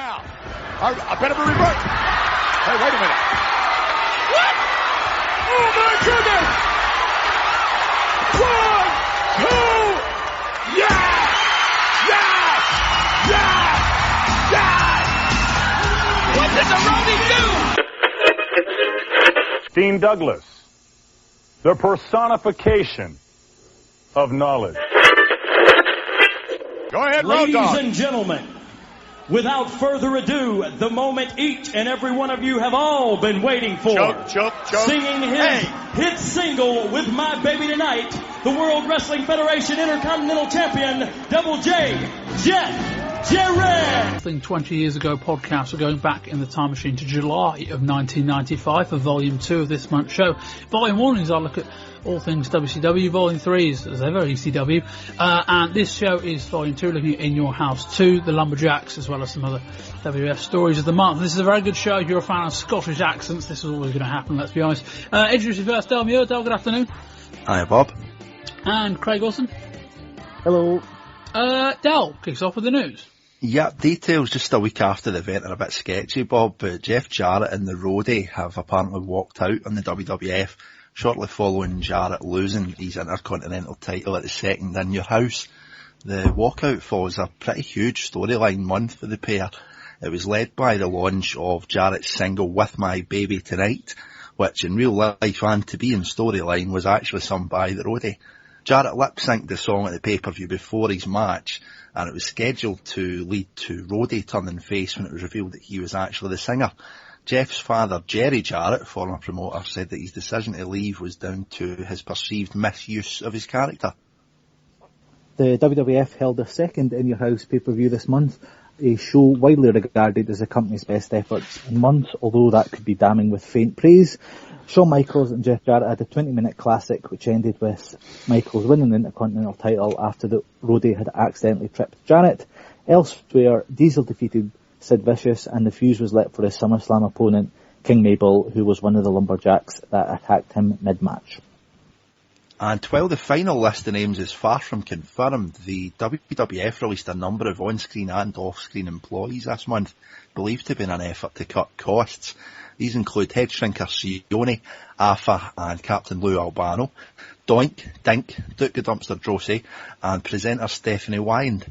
now. I better be reversed. Hey, wait a minute. What? Oh, my goodness. 1, 2, yes! Yes! Yes! Yes! What did the Roadie do? Dean Douglas, the personification of knowledge. Go ahead, Road Dogg. Ladies and gentlemen, without further ado, the moment each and every one of you have all been waiting for. Choke. Singing his hit single with My Baby Tonight, the World Wrestling Federation Intercontinental Champion, Double J, Jarrett. 20 years ago podcast, we're going back in the time machine to July of 1995 for Volume 2 of this month's show. Volume 1 is I'll look at all things WCW. Volume 3 is, as ever, ECW. And this show is Volume 2, looking at In Your House 2, the Lumberjacks, as well as some other WWF stories of the month. This is a very good show. If you're a fan of Scottish accents, this is always going to happen, let's be honest. Introduce first, Del Muir. Del, good afternoon. Hi, Bob. And Craig Wilson. Hello. Del kicks off with the news. Yeah, details just a week after the event are a bit sketchy, Bob, but Jeff Jarrett and The Roadie have apparently walked out on the WWF shortly following Jarrett losing his intercontinental title at the second In Your House. The walkout follows a pretty huge storyline month for the pair. It was led by the launch of Jarrett's single With My Baby Tonight, which in real life and to be in storyline was actually sung by The Roadie. Jarrett lip-synced the song at the pay-per-view before his match, and it was scheduled to lead to Roadie turning face when it was revealed that he was actually the singer. Jeff's father, Jerry Jarrett, former promoter, said that his decision to leave was down to his perceived misuse of his character. The WWF held their second In Your House pay-per-view this month, a show widely regarded as the company's best efforts in months, although that could be damning with faint praise. Shawn Michaels and Jeff Jarrett had a 20-minute classic which ended with Michaels winning the Intercontinental title after the Roadie had accidentally tripped Jarrett. Elsewhere, Diesel defeated Sid Vicious and the fuse was lit for his SummerSlam opponent, King Mabel, who was one of the Lumberjacks that attacked him mid-match. And while the final list of names is far from confirmed, the WWF released a number of on-screen and off-screen employees this month, believed to be in an effort to cut costs. These include head shrinker Sione, Afa and Captain Lou Albano, Doink, Dink, Duke the Dumpster Drosy and presenter Stephanie Wyand.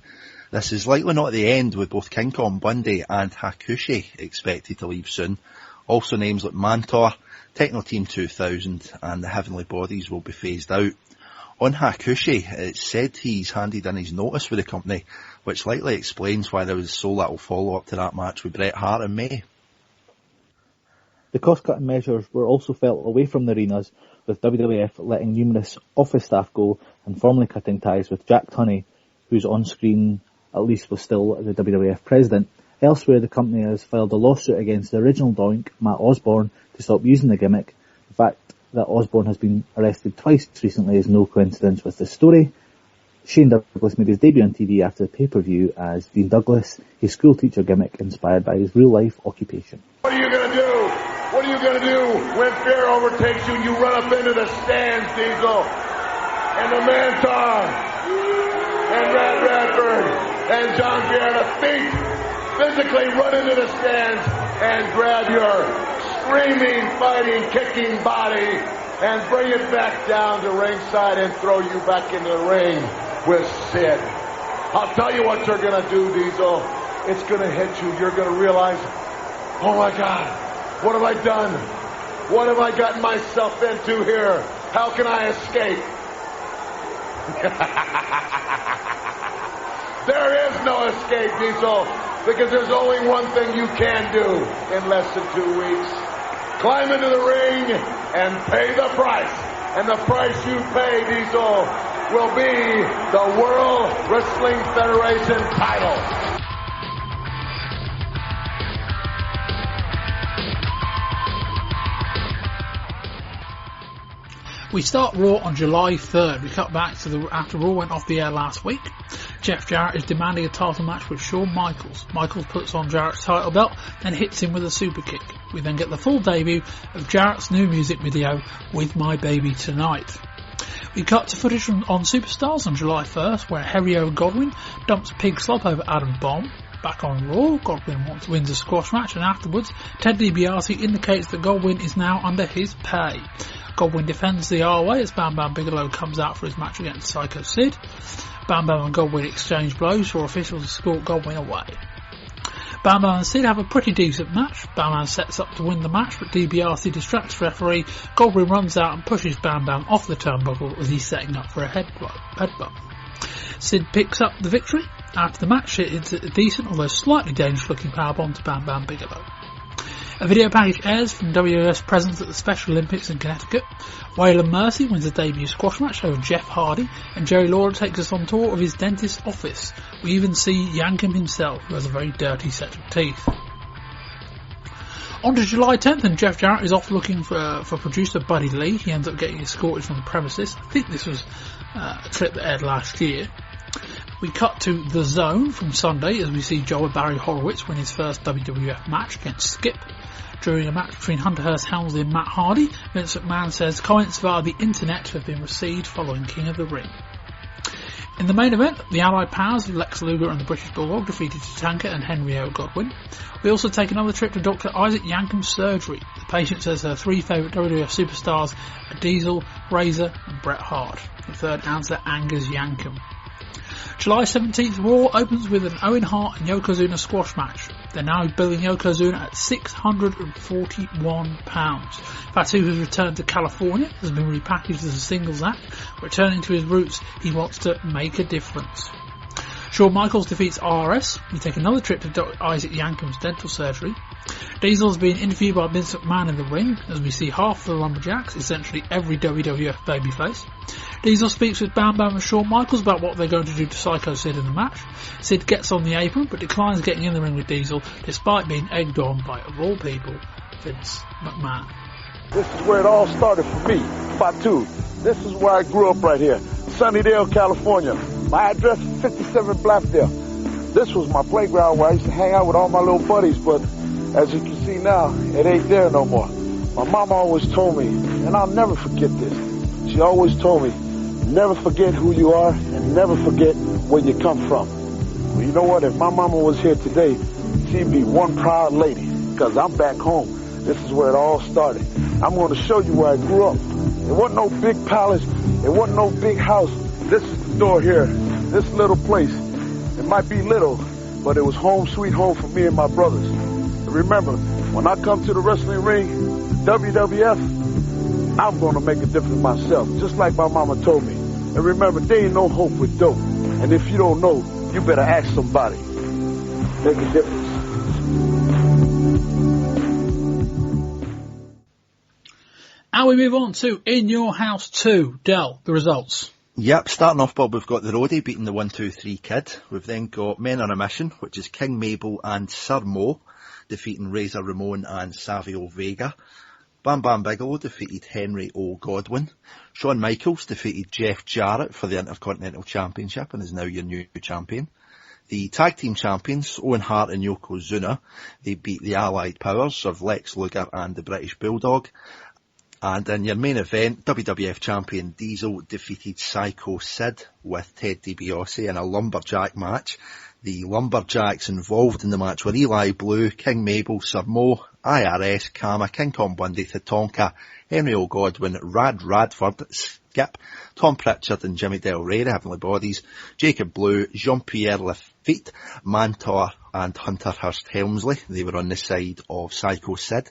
This is likely not the end, with both King Kong Bundy and Hakushi expected to leave soon. Also names like Mantor, Techno Team 2000 and the Heavenly Bodies will be phased out. On Hakushi, it's said he's handed in his notice with the company, which likely explains why there was so little follow-up to that match with Bret Hart in May. The cost-cutting measures were also felt away from the arenas, with WWF letting numerous office staff go and formally cutting ties with Jack Tunney, whose on-screen at least was still the WWF president. Elsewhere, the company has filed a lawsuit against the original Doink, Matt Osborne, to stop using the gimmick. The fact that Osborne has been arrested twice recently is no coincidence with this story. Shane Douglas made his debut on TV after the pay-per-view as Dean Douglas, his school teacher gimmick inspired by his real-life occupation. What are you going to do? What are you going to do when fear overtakes you and you run up into the stands, Diesel? And the Mantar, and Brad Radford, and John Garrett feet physically run into the stands and grab your screaming, fighting, kicking body and bring it back down to ringside and throw you back into the ring with Sid. I'll tell you what you're going to do, Diesel. It's going to hit you. You're going to realize, oh my God, what have I done? What have I gotten myself into here? How can I escape? There is no escape, Diesel, because there's only one thing you can do in less than 2 weeks. Climb into the ring and pay the price. And the price you pay, Diesel, will be the World Wrestling Federation title. We start Raw on July 3rd. We cut back to after Raw went off the air last week. Jeff Jarrett is demanding a title match with Shawn Michaels. Michaels puts on Jarrett's title belt and hits him with a super kick. We then get the full debut of Jarrett's new music video, With My Baby Tonight. We cut to footage on Superstars on July 1st, where Harry O. Godwin dumps pig slop over Adam Bomb. Back on Raw, Godwin wins a squash match, and afterwards, Ted DiBiase indicates that Godwin is now under his pay. Godwin defends the R-Way as Bam Bam Bigelow comes out for his match against Psycho Sid. Bam Bam and Godwin exchange blows for officials escort Godwin away. Bam Bam and Sid have a pretty decent match. Bam Bam sets up to win the match, but DiBiase distracts referee. Godwin runs out and pushes Bam Bam off the turnbuckle as he's setting up for a headbutt. Sid picks up the victory. After the match, it's a decent, although slightly dangerous looking powerbomb to Bam Bam Bigelow. A video package airs from WWF's presence at the Special Olympics in Connecticut. Waylon Mercy wins a debut squash match over Jeff Hardy, and Jerry Lawler takes us on tour of his dentist's office. We even see Yankem himself, who has a very dirty set of teeth. On to July 10th, and Jeff Jarrett is off looking for producer Buddy Lee. He ends up getting escorted from the premises. I think this was a trip that aired last year. We cut to The Zone from Sunday as we see Joe Barry Horowitz win his first WWF match against Skip. During a match between Hunter Hearst Helmsley and Matt Hardy, Vince McMahon says comments via the internet have been received following King of the Ring. In the main event, the Allied powers of Lex Luger and the British Bulldog defeated Tatanka and Henry O. Godwin. We also take another trip to Dr. Isaac Yankem's surgery. The patient says her three favourite WWF superstars are Diesel, Razor and Bret Hart. The third answer angers Yankem. July 17th, Raw opens with an Owen Hart and Yokozuna squash match. They're now billing Yokozuna at £641. Fatu has returned to California, has been repackaged as a singles act. Returning to his roots, he wants to make a difference. Shawn Michaels defeats RS. We take another trip to Dr. Isaac Yankem's dental surgery. Diesel is being interviewed by Vince McMahon in the ring, as we see half the Lumberjacks, essentially every WWF babyface. Diesel speaks with Bam Bam and Shawn Michaels about what they're going to do to Psycho Sid in the match. Sid gets on the apron, but declines getting in the ring with Diesel, despite being egged on by, of all people, Vince McMahon. This is where it all started for me, Fatu. This is where I grew up right here, Sunnydale, California. My address is 57 Bluffdale. This was my playground where I used to hang out with all my little buddies, but as you can see now, it ain't there no more. My mama always told me, and I'll never forget this, she always told me, never forget who you are and never forget where you come from. Well, you know what? If my mama was here today, she'd be one proud lady, because I'm back home. This is where it all started. I'm going to show you where I grew up. It wasn't no big palace. It wasn't no big house. This is the door here, this little place. It might be little, but it was home sweet home for me and my brothers. And remember, when I come to the wrestling ring, WWF, I'm going to make a difference myself, just like my mama told me. And remember, there ain't no hope with dope. And if you don't know, you better ask somebody. Make a difference. And we move on to In Your House 2. Del, the results. Yep, starting off, Bob, we've got the Roadie beating the 1-2-3 Kid. We've then got Men on a Mission, which is King Mabel and Sir Mo, defeating Razor Ramon and Savio Vega. Bam Bam Bigelow defeated Henry O. Godwin. Shawn Michaels defeated Jeff Jarrett for the Intercontinental Championship and is now your new champion. The tag team champions, Owen Hart and Yokozuna, they beat the Allied powers of Lex Luger and the British Bulldog. And in your main event, WWF champion Diesel defeated Psycho Sid with Ted DiBiase in a Lumberjack match. The Lumberjacks involved in the match were Eli Blue, King Mabel, Sir Mo, IRS, Kama, King Tom Bundy, Tatanka, Henry O. Godwin, Radford, Skip, Tom Pritchard and Jimmy Del Rey, the Heavenly Bodies, Jacob Blue, Jean-Pierre Lafitte, Mantor and Hunter Hearst Helmsley. They were on the side of Psycho Sid.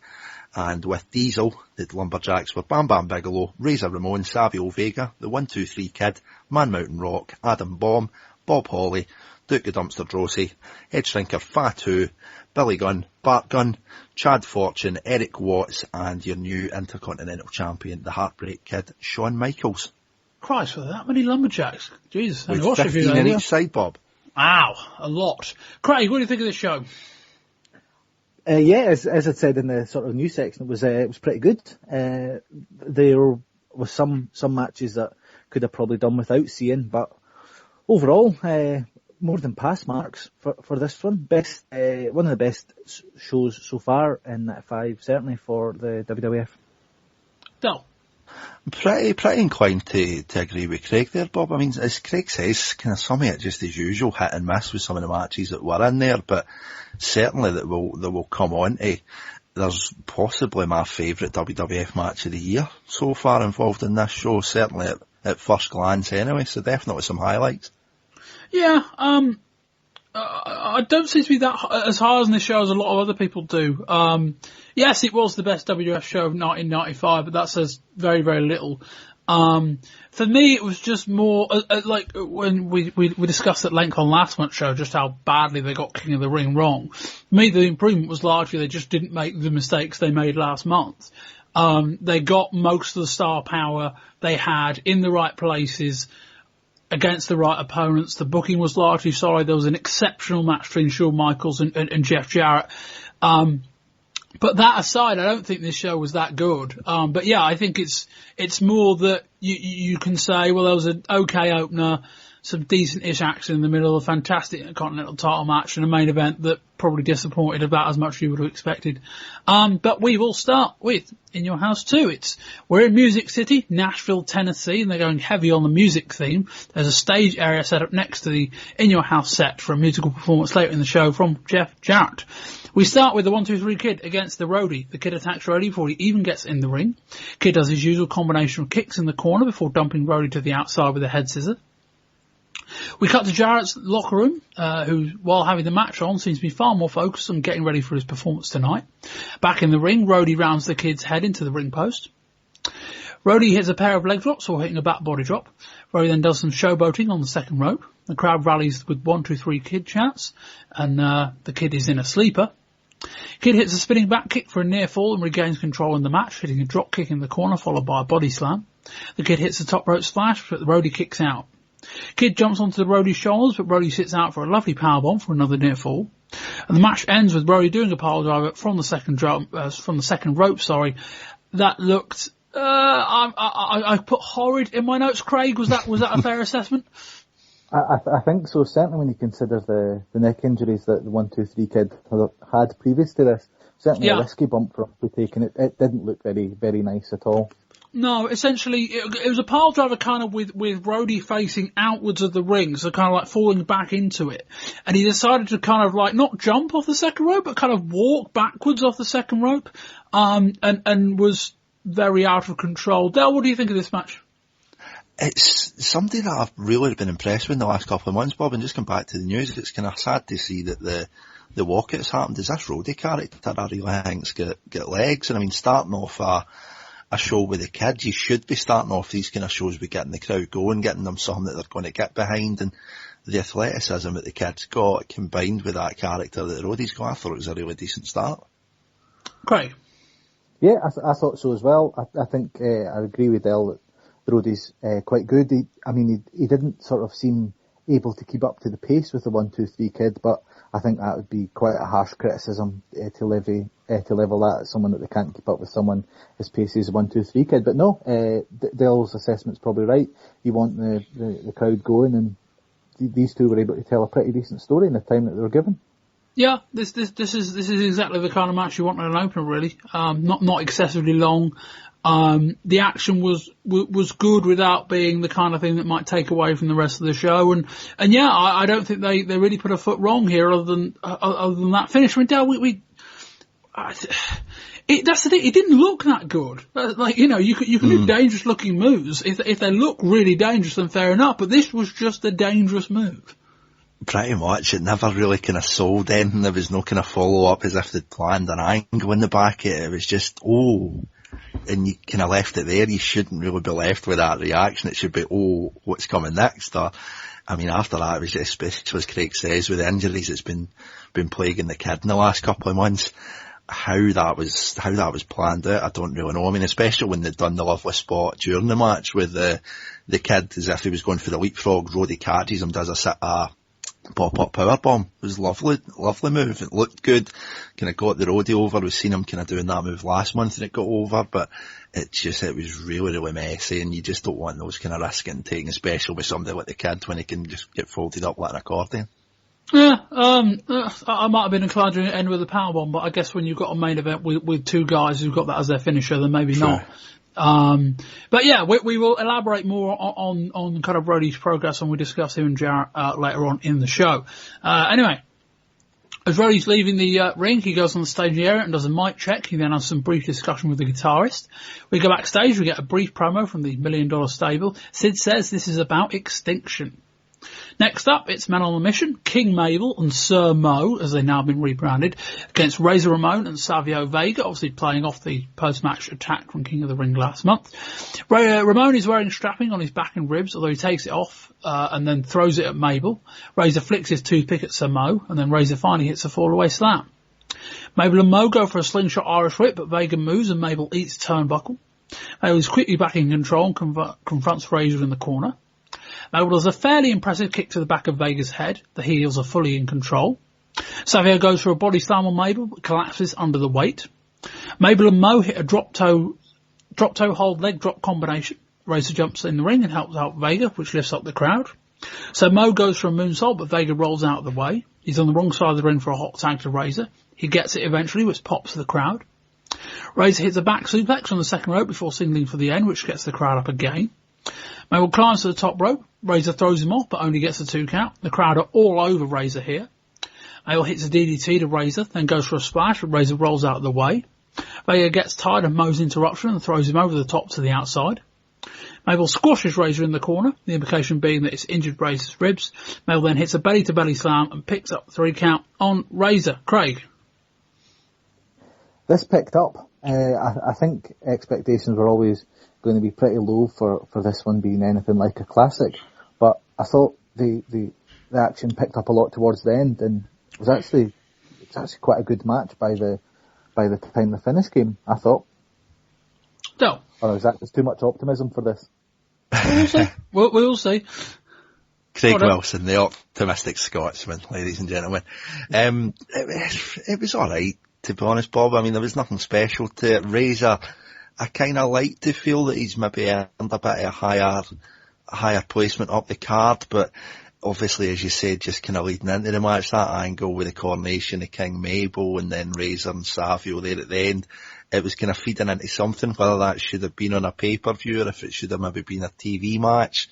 And with Diesel, the Lumberjacks were Bam Bam Bigelow, Razor Ramon, Savio Vega, the 1-2-3 Kid, Man Mountain Rock, Adam Bomb, Bob Holly, Duke of Dumpster Drosy, Head Shrinker Fatu, Billy Gunn, Bart Gunn, Chad Fortune, Eric Watts, and your new Intercontinental Champion, the Heartbreak Kid, Shawn Michaels. Christ, were there that many Lumberjacks? Jesus, with 15 in each side, Bob. Wow, a lot. Craig, what do you think of this show? Yeah, as I said in the sort of news section, it was pretty good. There was some matches that could have probably done without seeing, but overall, more than pass marks for this one. Best, one of the best shows so far in that 5, certainly for the WWF. Del. Pretty inclined to agree with Craig there, Bob. I mean, as Craig says, kind of some of it just as usual, hit and miss with some of the matches that were in there, but certainly that we'll come on to. There's possibly my favourite WWF match of the year so far involved in this show, certainly at first glance anyway, so definitely some highlights. Yeah, I don't seem to be that as high on this show as a lot of other people do. Yes, it was the best WWF show of 1995, but that says very, very little. For me, it was just more like when we discussed at length on last month's show just how badly they got King of the Ring wrong. For me, the improvement was largely they just didn't make the mistakes they made last month. They got most of the star power they had in the right places against the right opponents. The booking was largely solid. There was an exceptional match between Shawn Michaels and Jeff Jarrett. But that aside, I don't think this show was that good. But yeah, I think it's more that you can say, well, there was an okay opener, some decent-ish action in the middle, a fantastic Intercontinental title match, and a main event that probably disappointed about as much as you would have expected. But we will start with In Your House 2. We're in Music City, Nashville, Tennessee, and they're going heavy on the music theme. There's a stage area set up next to the In Your House set for a musical performance later in the show from Jeff Jarrett. We start with the 1-2-3 Kid against the Roadie. The Kid attacks Roadie before he even gets in the ring. Kid does his usual combination of kicks in the corner before dumping Roadie to the outside with a head scissor. We cut to Jarrett's locker room, who, while having the match on, seems to be far more focused on getting ready for his performance tonight. Back in the ring, Roadie rounds the Kid's head into the ring post. Roadie hits a pair of leg drops or hitting a back body drop. Roadie then does some showboating on the second rope. The crowd rallies with 1-2-3 Kid chants, and the Kid is in a sleeper. Kid hits a spinning back kick for a near fall and regains control in the match, hitting a drop kick in the corner followed by a body slam. The Kid hits a top rope splash, but the Roadie kicks out. Kid jumps onto the Roadie's shoulders, but Roadie sits out for a lovely powerbomb for another near fall. And the match ends with Roadie doing a pile driver from the second rope. That looked. I put horrid in my notes. Craig, was that a fair assessment? I think so. Certainly, when you consider the neck injuries that the 1-2-3 Kid had previous to this, certainly a risky bump for him to take, and it didn't look very, very nice at all. No, essentially, it was a pile driver kind of with Roadie facing outwards of the ring, so kind of like falling back into it. And he decided to kind of like not jump off the second rope, but kind of walk backwards off the second rope, and was very out of control. Dale, what do you think of this match? It's something that I've really been impressed with in the last couple of months, Bob, and just come back to the news, it's kind of sad to see that the walkout's happened. Is this Roadie character I really think's got legs? And I mean, starting off a show with the kids, you should be starting off these kind of shows with getting the crowd going, getting them something that they're going to get behind, and the athleticism that the kids got combined with that character that Roadie's got, I thought it was a really decent start. Craig? Yeah, I thought so as well. I think I agree with Dale that the Roadie's quite good. He didn't sort of seem able to keep up to the pace with the 1-2-3 Kid, but I think that would be quite a harsh criticism to level that at someone that they can't keep up with someone as pacey as a 1-2-3 Kid. But no, Dale's assessment's probably right. You want the crowd going, and these two were able to tell a pretty decent story in the time that they were given. Yeah, this is exactly the kind of match you want in an opener, really. Not excessively long. The action was good without being the kind of thing that might take away from the rest of the show, and yeah, I don't think they really put a foot wrong here, other than that finish. I mean, Dale, that's the thing. It didn't look that good. You can do dangerous looking moves if they look really dangerous, then fair enough. But this was just a dangerous move. Pretty much. It never really kind of sold anything. There was no kind of follow up as if they'd planned an angle in the back. It was just and you kind of left it there. You shouldn't really be left with that reaction. It should be, what's coming next? Or, I mean, after that, it was just, especially as Craig says, with the injuries that's been plaguing the Kid in the last couple of months. How that was planned out, I don't really know. I mean, especially when they'd done the lovely spot during the match with the Kid, as if he was going for the leapfrog. Roadie catches him, does a pop-up powerbomb. It was lovely move. It looked good. Kind of got the Roadie over. We've seen him kind of doing that move last month and it got over, but it was really, really messy, and you just don't want those kind of risks getting taken, especially with somebody like the Kid when he can just get folded up like an accordion. Yeah, I might have been inclined to end with a powerbomb, but I guess when you've got a main event with two guys who've got that as their finisher, then maybe not. But yeah, we will elaborate more on kind of Roadie's progress when we discuss him and Jarrett later on in the show. Anyway, as Roadie's leaving the ring, he goes on the staging area and does a mic check. He then has some brief discussion with the guitarist. We go backstage, we get a brief promo from the $1 Million Stable. Sid says this is about extinction. Next up, it's Men on a Mission, King Mabel and Sir Mo, as they've now been rebranded, against Razor Ramon and Savio Vega, obviously playing off the post-match attack from King of the Ring last month. Ramon is wearing strapping on his back and ribs, although he takes it off and then throws it at Mabel. Razor flicks his toothpick at Sir Mo, and then Razor finally hits a fall-away slam. Mabel and Mo go for a slingshot Irish whip, but Vega moves and Mabel eats turnbuckle. Mabel is quickly back in control and confronts Razor in the corner. Mabel does a fairly impressive kick to the back of Vega's head. The heels are fully in control. Savio goes for a body slam on Mabel, but collapses under the weight. Mabel and Mo hit a drop toe hold leg drop combination. Razor jumps in the ring and helps out Vega, which lifts up the crowd. So Mo goes for a moonsault, but Vega rolls out of the way. He's on the wrong side of the ring for a hot tag to Razor. He gets it eventually, which pops the crowd. Razor hits a back suplex on the second rope before signaling for the end, which gets the crowd up again. Mabel climbs to the top rope. Razor throws him off, but only gets a 2 count. The crowd are all over Razor here. Mabel hits a DDT to Razor, then goes for a splash, but Razor rolls out of the way. Vega gets tired of Mo's interruption and throws him over the top to the outside. Mabel squashes Razor in the corner, the implication being that it's injured Razor's ribs. Mabel then hits a belly-to-belly slam and picks up the 3 count on Razor. Craig. This picked up. I think expectations were always going to be pretty low for this one being anything like a classic, but I thought the action picked up a lot towards the end, and it was actually quite a good match by the time the finish came, I thought. No. Or is that just too much optimism for this? We'll see. We'll see. Craig Wilson, the optimistic Scotsman, ladies and gentlemen. It was alright, to be honest, Bob. I mean, there was nothing special to it. Razor, I kind of like to feel that he's maybe earned a bit of a higher placement up the card, but obviously, as you said, just kind of leading into the match, that angle with the coronation of King Mabel and then Razor and Savio there at the end, it was kind of feeding into something. Whether that should have been on a pay-per-view or if it should have maybe been a TV match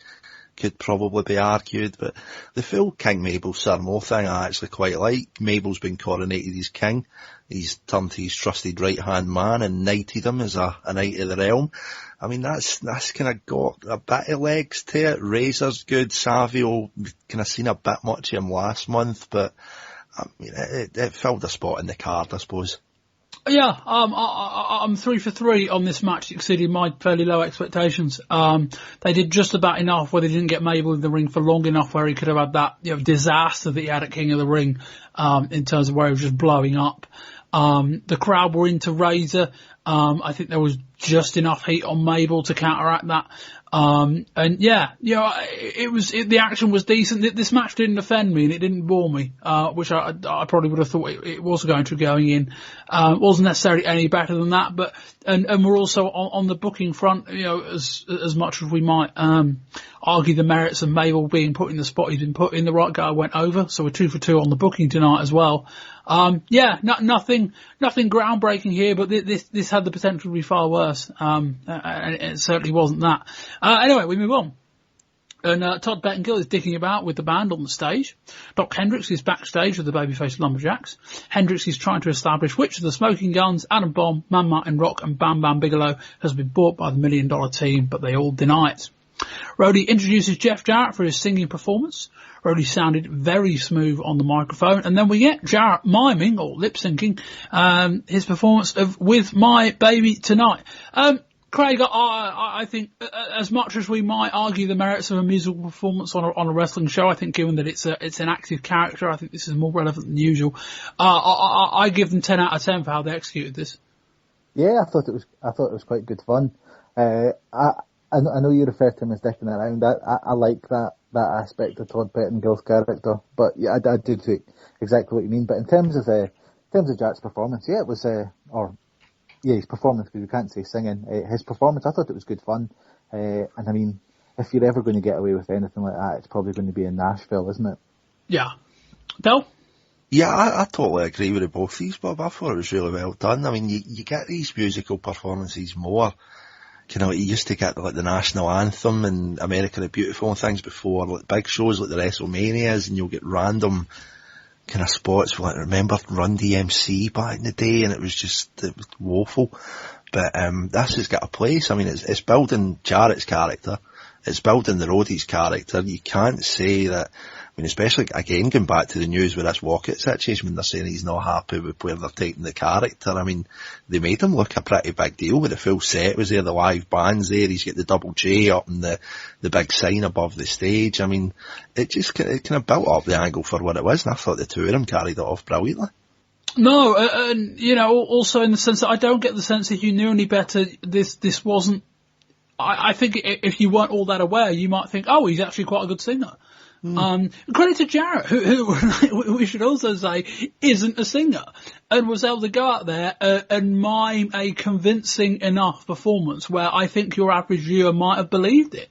could probably be argued, but the full King Mabel Sir Mo thing I actually quite like. Mabel's been coronated as king. He's turned to his trusted right-hand man and knighted him as a knight of the realm. I mean, that's kind of got a bit of legs to it. Razor's good. Savio, kind of seen a bit much of him last month, but I mean, it filled a spot in the card, I suppose. Yeah, I'm 3 for 3 on this match, exceeding my fairly low expectations. They did just about enough where they didn't get Mabel in the ring for long enough where he could have had that, disaster that he had at King of the Ring, in terms of where he was just blowing up. The crowd were into Razor. I think there was just enough heat on Mabel to counteract that. And yeah, the action was decent. This match didn't offend me and it didn't bore me, which I probably would have thought it was going to going in. It wasn't necessarily any better than that, but, and we're also on the booking front, as much as we might, argue the merits of Mabel being put in the spot he's been put in, the right guy went over. So we're 2 for 2 on the booking tonight as well. Nothing groundbreaking here, but this had the potential to be far worse. And it certainly wasn't that. Anyway, we move on. And Todd Bettengill is dicking about with the band on the stage. Doc Hendricks is backstage with the babyface Lumberjacks. Hendricks is trying to establish which of the Smoking Guns, Adam Bomb, Man Martin Rock and Bam Bam Bigelow has been bought by the $1 Million Team, but they all deny it. Roadie introduces Jeff Jarrett for his singing performance. Roadie sounded very smooth on the microphone, and then we get Jarrett miming or lip syncing his performance of "With My Baby Tonight." Craig, I think as much as we might argue the merits of a musical performance on a wrestling show, I think given that it's an active character, I think this is more relevant than usual. I give them 10 out of 10 for how they executed this. Yeah, I thought it was quite good fun. I know you refer to him as dicking around. I like that aspect of Todd Pettingill's character, but yeah, I do think exactly what you mean. But in terms of Jarrett's performance, yeah, it was his performance, because we can't say singing. His performance, I thought it was good fun. And I mean, if you're ever going to get away with anything like that, it's probably going to be in Nashville, isn't it? Yeah. Bill? Yeah, I totally agree with both these, Bob. I thought it was really well done. I mean, you get these musical performances more, you know, he used to get like the national anthem and America the Beautiful and things before like big shows like the WrestleManias, and you'll get random kind of spots. Like, I remember Run DMC back in the day, and it was woeful. But this has got a place. I mean, it's building Jarrett's character, it's building the Roadie's character. You can't say that. I mean, especially again going back to the news with this Walcott situation, when they're saying he's not happy with where they're taking the character. I mean, they made him look a pretty big deal with the full set was there, the live bands there. He's got the double J up and the big sign above the stage. I mean, it kind of built up the angle for what it was, and I thought the two of them carried it off brilliantly. No, and you know, also in the sense that I don't get the sense that you knew any better. This wasn't. I think if you weren't all that aware, you might think, oh, he's actually quite a good singer. Credit to Jarrett, who we should also say isn't a singer, and was able to go out there and mime a convincing enough performance where I think your average viewer might have believed it.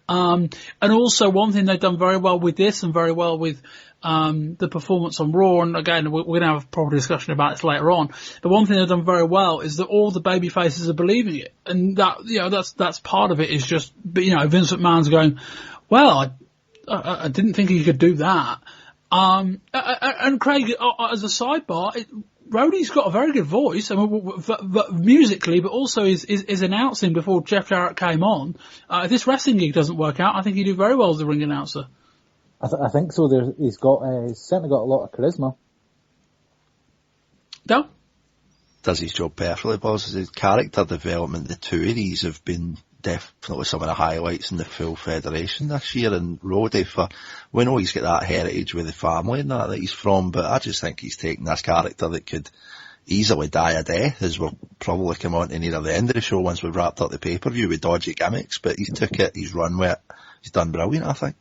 And also one thing they've done very well with this and very well with the performance on Raw, and again, we're going to have a proper discussion about this later on. The one thing they've done very well is that all the baby faces are believing it, and that, you know, that's part of it. Is just, you know, Vince McMahon's going, well, I didn't think he could do that. And Craig, as a sidebar, Roadie's got a very good voice, I mean, musically, but also is announcing before Jeff Jarrett came on. If this wrestling gig doesn't work out, I think he'd do very well as a ring announcer. I think so. He's certainly got a lot of charisma. No? Does his job perfectly, boss. His character development, the two of these have been definitely some of the highlights in the full federation this year. And Roadie, we know he's got that heritage with the family and that he's from, but I just think he's taken this character that could easily die a death, as we'll probably come on to near the end of the show once we've wrapped up the pay-per-view with dodgy gimmicks, but he's took it, he's run with it, he's done brilliant, I think.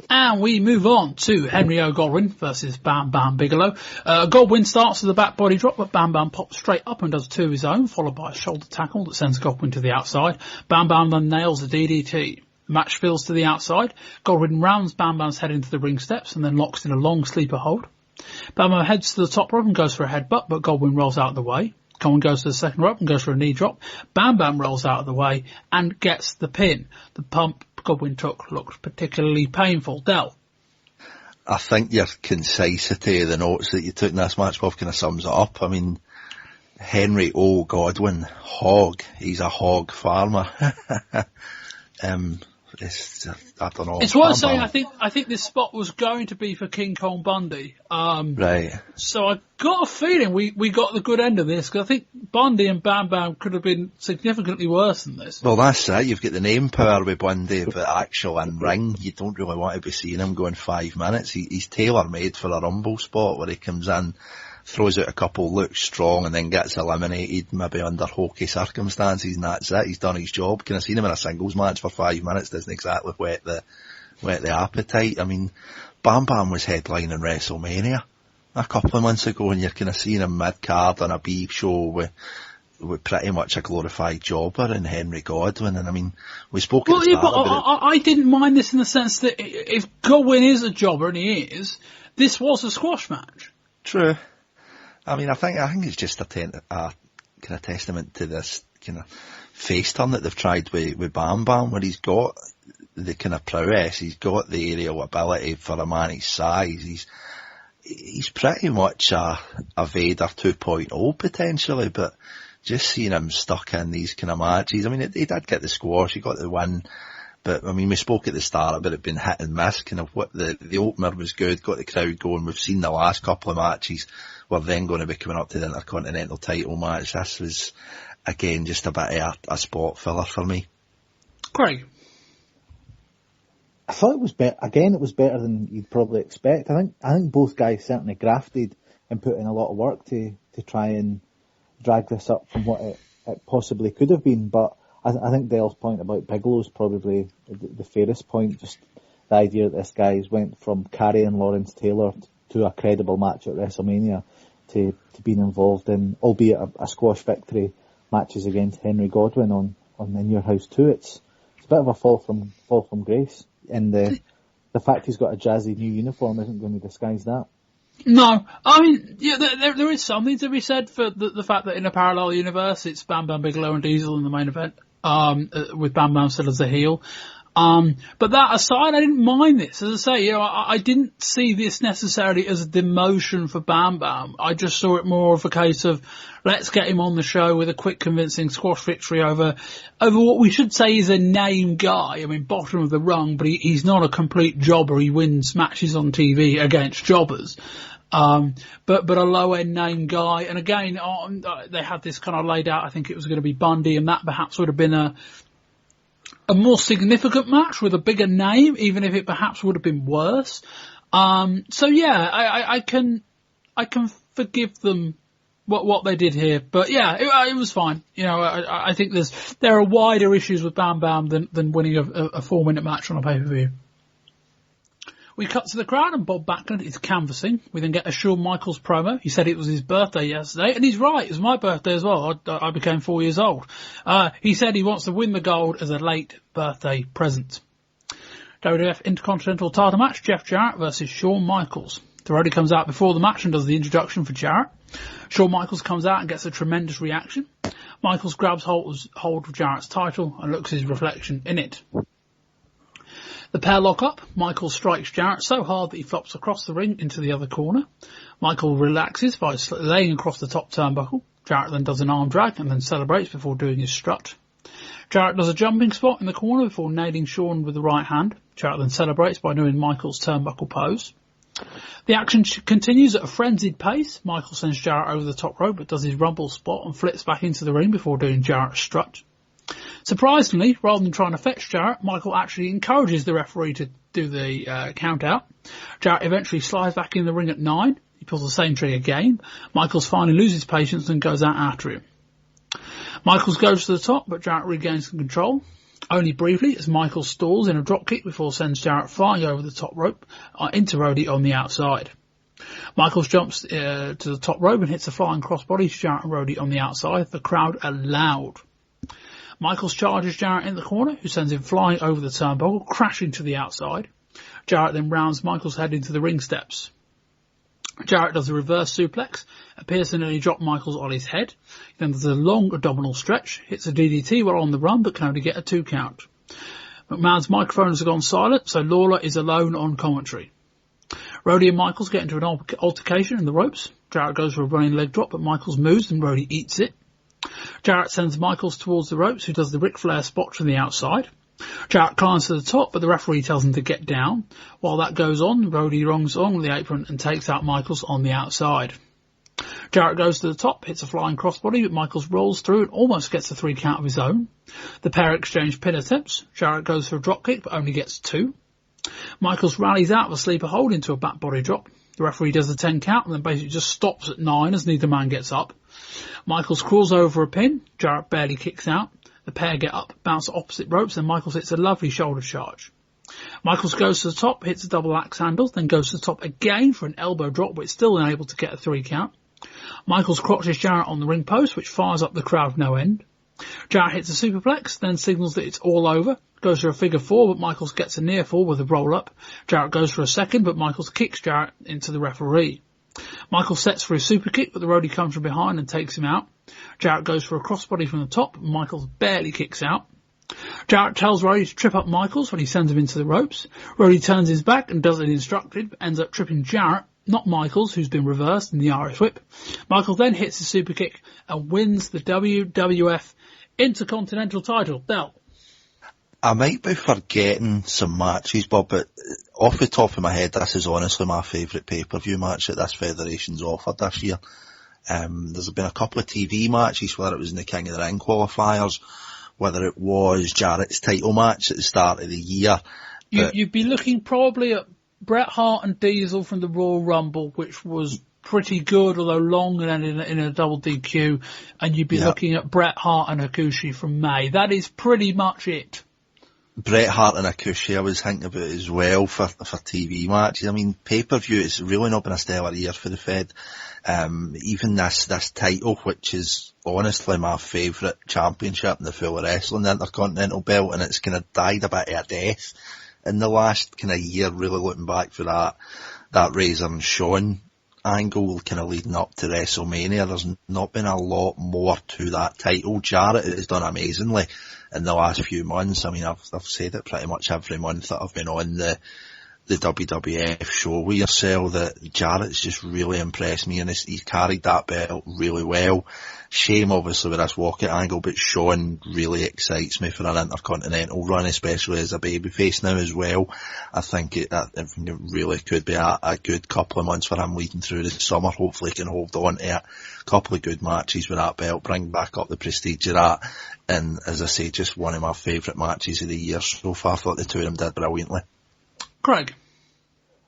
And we move on to Henry O. Godwin versus Bam Bam Bigelow. Godwin starts with a back body drop, but Bam Bam pops straight up and does two of his own, followed by a shoulder tackle that sends Godwin to the outside. Bam Bam then nails a DDT. Match fills to the outside. Godwin rounds Bam Bam's head into the ring steps and then locks in a long sleeper hold. Bam Bam heads to the top rope and goes for a headbutt, but Godwin rolls out of the way. Godwin goes to the second rope and goes for a knee drop. Bam Bam rolls out of the way and gets the pin. The pump Godwin took looked particularly painful. Del? I think your concisity of the notes that you took in this match, Bob, kind of sums it up. I mean, Henry O. Godwin, hog. He's a hog farmer. I don't know. It's worth saying, I think this spot was going to be for King Kong Bundy. Right. So I got a feeling we got the good end of this, because I think Bundy and Bam Bam could have been significantly worse than this. Well, that's it. You've got the name power with Bundy, but actual in ring, you don't really want to be seeing him going 5 minutes. He's tailor-made for a Rumble spot where he comes in, throws out a couple, looks strong, and then gets eliminated, maybe under hokey circumstances, and that's it. He's done his job. Can I see him in a singles match for 5 minutes? Doesn't exactly whet the appetite. I mean, Bam Bam was headlining WrestleMania a couple of months ago, and you're kind of seeing him mid-card on a B show with pretty much a glorified jobber in Henry Godwin. And I mean, we spoke at the start about it. I didn't mind this in the sense that if Godwin is a jobber, and he is, this was a squash match. True. I mean, I think it's just a kind of testament to this kind of face turn that they've tried with Bam Bam, where he's got the kind of prowess, he's got the aerial ability for a man his size. He's pretty much a Vader 2.0 potentially, but just seeing him stuck in these kind of matches. I mean, he did get the squash, he got the win. But, I mean, we spoke at the start about it being hit and miss, kind of what the opener was good, got the crowd going. We've seen the last couple of matches. We're then going to be coming up to the intercontinental title match. This was, again, just a bit of a spot filler for me. Craig? I thought it was better. Again, it was better than you'd probably expect. I think both guys certainly grafted and put in a lot of work to try and drag this up from what it possibly could have been. But I think Dale's point about Bigelow's probably the fairest point. Just the idea that this guy's went from carrying Lawrence Taylor to a credible match at WrestleMania to being involved in, albeit a squash victory, matches against Henry Godwin on In Your House too. It's a bit of a fall from grace, and the fact he's got a jazzy new uniform isn't going to disguise that. No, I mean, yeah, there is something to be said for the fact that in a parallel universe it's Bam Bam Bigelow and Diesel in the main event. with Bam Bam still as a heel. But that aside, I didn't mind this. As I say, I didn't see this necessarily as a demotion for Bam Bam. I just saw it more of a case of, let's get him on the show with a quick, convincing squash victory over what we should say is a name guy. I mean, bottom of the rung, but he's not a complete jobber. He wins matches on TV against jobbers. But a low-end name guy. And again, they had this kind of laid out. I think it was going to be Bundy, and that perhaps would have been a more significant match with a bigger name, even if it perhaps would have been worse. So yeah, I can forgive them what they did here, but yeah, it was fine. I think there are wider issues with Bam Bam than winning a 4-minute match on a pay-per-view. We cut to the crowd and Bob Backlund is canvassing. We then get a Shawn Michaels promo. He said it was his birthday yesterday, and he's right. It was my birthday as well. I became 4 years old. He said he wants to win the gold as a late birthday present. WWF Intercontinental title match, Jeff Jarrett versus Shawn Michaels. The Roadie comes out before the match and does the introduction for Jarrett. Shawn Michaels comes out and gets a tremendous reaction. Michaels grabs hold of Jarrett's title and looks at his reflection in it. The pair lock up. Michael strikes Jarrett so hard that he flops across the ring into the other corner. Michael relaxes by laying across the top turnbuckle. Jarrett then does an arm drag and then celebrates before doing his strut. Jarrett does a jumping spot in the corner before nailing Shawn with the right hand. Jarrett then celebrates by doing Michael's turnbuckle pose. The action continues at a frenzied pace. Michael sends Jarrett over the top rope but does his rumble spot and flips back into the ring before doing Jarrett's strut. Surprisingly, rather than trying to fetch Jarrett, Michael actually encourages the referee to do the count out. Jarrett eventually slides back in the ring at 9. He pulls the same trigger again. Michaels finally loses patience and goes out after him. Michaels goes to the top, but Jarrett regains control. Only briefly, as Michael stalls in a dropkick before sends Jarrett flying over the top rope into Roadie on the outside. Michaels jumps to the top rope and hits a flying crossbody to Jarrett and Roadie on the outside. The crowd are loud. Michaels charges Jarrett in the corner, who sends him flying over the turnbuckle, crashing to the outside. Jarrett then rounds Michaels' head into the ring steps. Jarrett does a reverse suplex, appears to nearly drop Michaels on his head. He then does a long abdominal stretch, hits a DDT while on the run, but can only get a 2 count. McMahon's microphone has gone silent, so Lawler is alone on commentary. Roadie and Michaels get into an altercation in the ropes. Jarrett goes for a running leg drop, but Michaels moves and Roadie eats it. Jarrett sends Michaels towards the ropes, who does the Ric Flair spot from the outside. Jarrett climbs to the top, but the referee tells him to get down. While that goes on, Roadie rungs on the apron and takes out Michaels on the outside. Jarrett goes to the top, hits a flying crossbody, but Michaels rolls through and almost gets a 3 count of his own. The pair exchange pin attempts. Jarrett goes for a dropkick, but only gets 2. Michaels rallies out of a sleeper hold into a back body drop. The referee does a 10 count and then basically just stops at 9 as neither man gets up. Michaels crawls over a pin. Jarrett barely kicks out. The pair get up, bounce opposite ropes, and Michaels hits a lovely shoulder charge. Michaels goes to the top, hits a double axe handle, then goes to the top again for an elbow drop, but it's still unable to get a 3 count. Michaels crotches Jarrett on the ring post, which fires up the crowd no end. Jarrett hits a superplex, then signals that it's all over. Goes for a figure 4, but Michaels gets a near fall with a roll up. Jarrett goes for a second, but Michaels kicks Jarrett into the referee. Michaels sets for a super kick, but the Roadie comes from behind and takes him out. Jarrett goes for a crossbody from the top, but Michaels barely kicks out. Jarrett tells Roadie to trip up Michaels when he sends him into the ropes. Roadie turns his back and does as instructed, but ends up tripping Jarrett, not Michaels, who's been reversed in the Irish whip. Michaels then hits a super kick and wins the WWF Intercontinental title belt. I might be forgetting some matches, Bob, but off the top of my head, this is honestly my favourite pay-per-view match that this federation's offered this year. There's been a couple of TV matches, whether it was in the King of the Ring qualifiers, whether it was Jarrett's title match at the start of the year. You'd be looking probably at Bret Hart and Diesel from the Royal Rumble, which was pretty good, although long and in a double DQ, and you'd be looking at Bret Hart and Hakushi from May. That is pretty much it. Bret Hart and Hakushi I was thinking about as well for TV matches. I mean, pay-per-view, it's really not been a stellar year for the Fed. Even this title, which is honestly my favourite championship in the full of wrestling, the Intercontinental belt, and it's kind of died a bit of a death in the last kind of year, really looking back for that Razor and Shawn angle kind of leading up to WrestleMania. There's not been a lot more to that title. Jarrett has done amazingly in the last few months. I mean, I've said it pretty much every month that I've been on the WWF show with yourself, that Jarrett's just really impressed me, and he's carried that belt really well. Shame obviously with this walkout angle, but Shawn really excites me for an intercontinental run, especially as a babyface now as well. I think it really could be a good couple of months for him leading through the summer. Hopefully he can hold on to it. A couple of good matches with that belt, bring back up the prestige of that, and as I say, just one of my favourite matches of the year so far. I thought the two of them did brilliantly. Craig?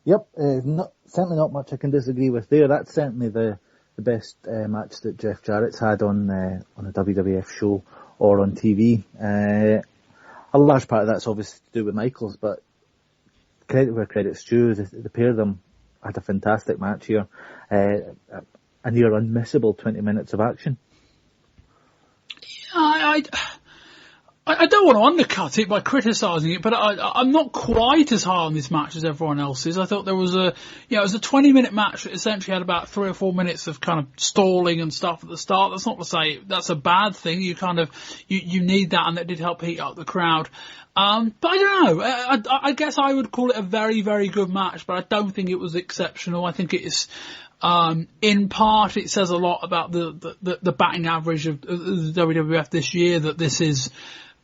Yep, certainly not much I can disagree with there. That's certainly the best match that Jeff Jarrett's had on a WWF show or on TV. A large part of that's obviously to do with Michaels, but credit where credit's due. The pair of them had a fantastic match here. A near unmissable 20 minutes of action. Yeah, I don't want to undercut it by criticising it, but I'm not quite as hard on this match as everyone else is. I thought there was it was a 20-minute match that essentially had about 3 or 4 minutes of kind of stalling and stuff at the start. That's not to say that's a bad thing. You need that, and that did help heat up the crowd. But I don't know. I guess I would call it a very, very good match, but I don't think it was exceptional. I think it is. In part, it says a lot about the batting average of the WWF this year, that this is,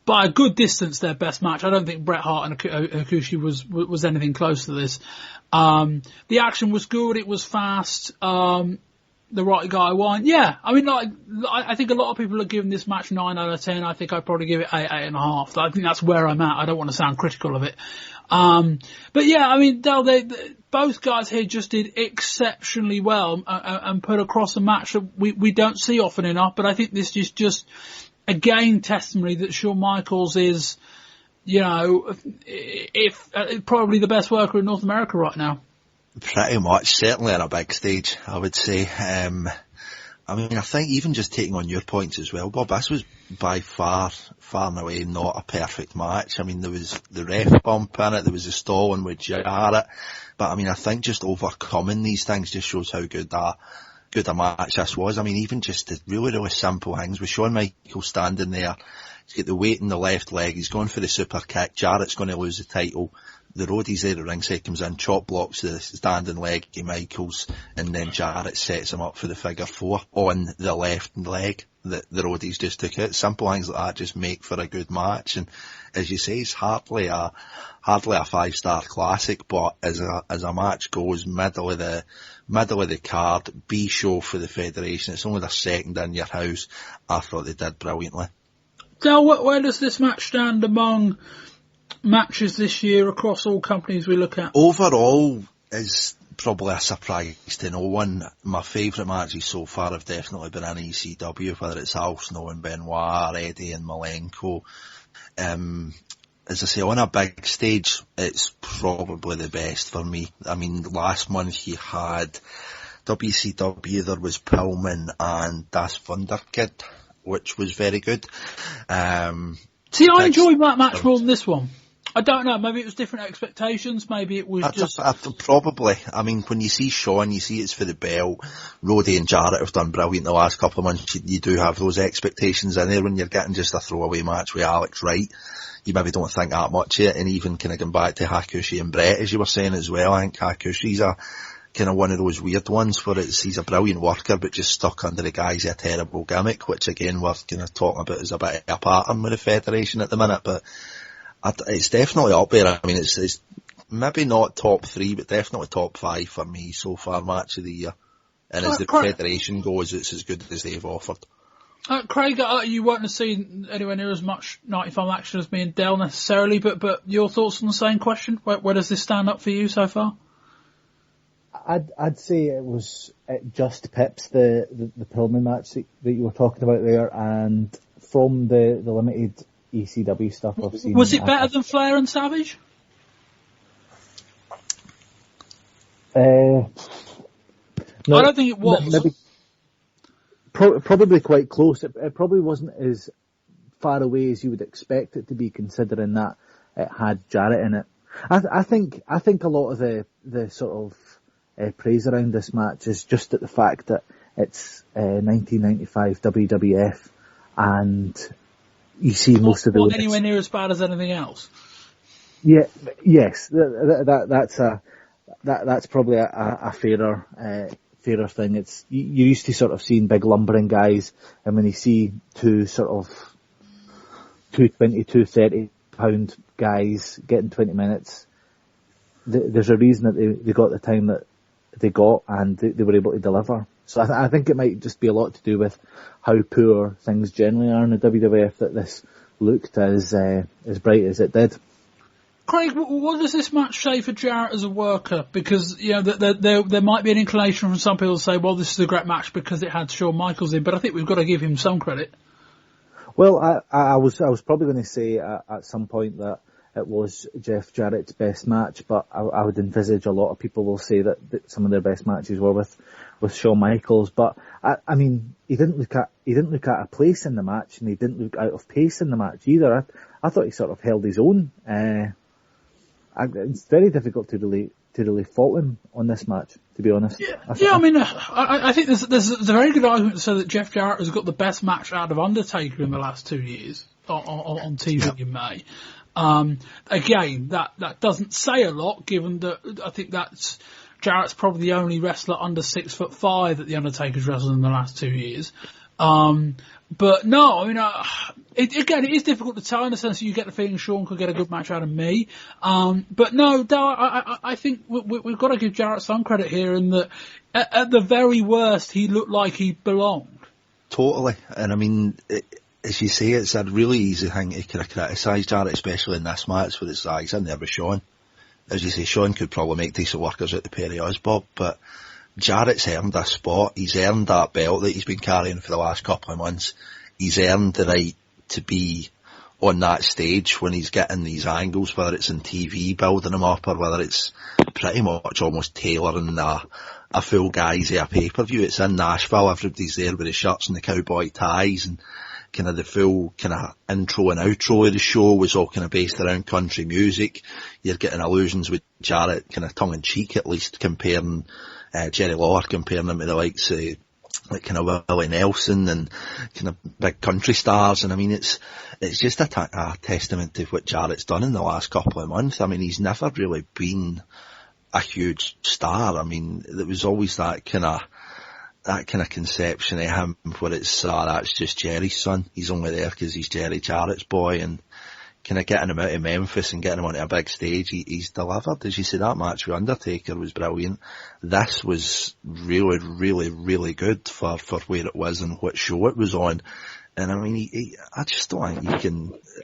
by a good distance, their best match. I don't think Bret Hart and Hakushi was anything close to this. The action was good. It was fast. The right guy won. Yeah, I mean, I think a lot of people are giving this match 9 out of 10. I think I'd probably give it 8, 8.5. I think that's where I'm at. I don't want to sound critical of it. But yeah, I mean, Del, both guys here just did exceptionally well and put across a match that we don't see often enough. But I think this is just, again, testimony that Shawn Michaels is, if probably the best worker in North America right now. Pretty much, certainly on a big stage, I would say. I mean, I think even just taking on your points as well, Bob, this was by far and away not a perfect match. I mean, there was the ref bump in it, there was a stalling with Jarrett, but I mean, I think just overcoming these things just shows how good a match this was. I mean, even just the really, really simple things with Shawn Michaels standing there, he's got the weight in the left leg, he's going for the super kick, Jarrett's going to lose the title. The Roadie's there at ringside, comes in, chop blocks the standing leg of Michaels, and then Jarrett sets him up for the figure 4 on the left leg that the Roadie's just took out. Simple things like that just make for a good match, and as you say, it's hardly a 5-star classic, but as a match goes, middle of the card, B show for the Federation. It's only their second in your house. I thought they did brilliantly. Del, where does this match stand among matches this year across all companies we look at? Overall is probably a surprise to no one. My favourite matches so far have definitely been in ECW, whether it's Al Snow and Benoit, Eddie and Malenko. As I say, on a big stage, it's probably the best for me. I mean, last month you had WCW, there was Pillman and Das Wunderkid, which was very good. See, I enjoyed that match more than this one. I don't know, maybe it was different expectations, maybe it was probably. I mean, when you see Shawn, you see it's for the belt. Roadie and Jarrett have done brilliant the last couple of months. You do have those expectations in there when you're getting just a throwaway match with Alex Wright. You maybe don't think that much of it, and even kind of going back to Hakushi and Bret, as you were saying as well, I think Hakushi's a kind of one of those weird ones where he's a brilliant worker, but just stuck under the guise of a terrible gimmick, which again we're kind of talking about as a bit of a pattern with the Federation at the minute, but it's definitely up there. I mean, it's maybe not top 3, but definitely top 5 for me so far, match of the year. And as the Federation goes, it's as good as they've offered. Craig, you won't have seen anywhere near as much 95 action as me and Del necessarily, but your thoughts on the same question? Where does this stand up for you so far? I'd say it just pips the Pillman match that you were talking about there, and from the limited ECW stuff I've seen. Was it better than Flair and Savage? No, I don't think it was. Maybe, probably quite close. It probably wasn't as far away as you would expect it to be, considering that it had Jarrett in it. I think a lot of the sort of praise around this match is just at the fact that it's 1995 WWF, and you see most of the... Not anywhere near as bad as anything else. Yeah, yes, that's probably a fairer thing. It's you're used to sort of seeing big lumbering guys, and when you see two sort of 220, 230 pound guys getting 20 minutes, there's a reason that they got the time that they got, and they were able to deliver. So I think it might just be a lot to do with how poor things generally are in the WWF that this looked as bright as it did. Craig, what does this match say for Jarrett as a worker? Because, you know, there might be an inclination from some people to say, well, this is a great match because it had Shawn Michaels in, but I think we've got to give him some credit. Well, I was probably going to say at some point that it was Jeff Jarrett's best match, but I would envisage a lot of people will say that some of their best matches were with Shawn Michaels. But I mean, he didn't look at a place in the match, and he didn't look out of pace in the match either. I thought he sort of held his own. It's very difficult to really fault him on this match, to be honest. I mean, I think there's a very good argument to say that Jeff Jarrett has got the best match out of Undertaker in the last 2 years on TV in May. Again, that doesn't say a lot, given that I think Jarrett's probably the only wrestler under 6'5" that the Undertaker's wrestled in the last 2 years. But no, I mean, it is difficult to tell in the sense that you get the feeling Shawn could get a good match out of me. But no, I think we've got to give Jarrett some credit here in that at the very worst, he looked like he belonged. Totally. And I mean, as you say, it's a really easy thing to kind of criticise Jarrett, especially in this match with his eyes in there with Shawn. As you say, Shawn could probably make decent workers out the pair of us, Bob, but Jarrett's earned a spot. He's earned that belt that he's been carrying for the last couple of months. He's earned the right to be on that stage when he's getting these angles, whether it's in TV building him up or whether it's pretty much almost tailoring a full guise of a pay-per-view. It's in Nashville, everybody's there with the shirts and the cowboy ties, and kind of the full kind of intro and outro of the show was all kind of based around country music. You're getting allusions with Jarrett, kind of tongue-in-cheek at least, comparing Jerry Lawler, comparing him to the likes of like kind of Willie Nelson and kind of big country stars. And I mean, it's just a testament to what Jarrett's done in the last couple of months. I mean, he's never really been a huge star. I mean, there was always that kind of conception of him where it's that's just Jerry's son. He's only there because he's Jerry Jarrett's boy, and kind of getting him out of Memphis and getting him onto a big stage, he's delivered. As you say, that match with Undertaker was brilliant. This was really, really, really good for where it was and what show it was on. And I mean, I just don't think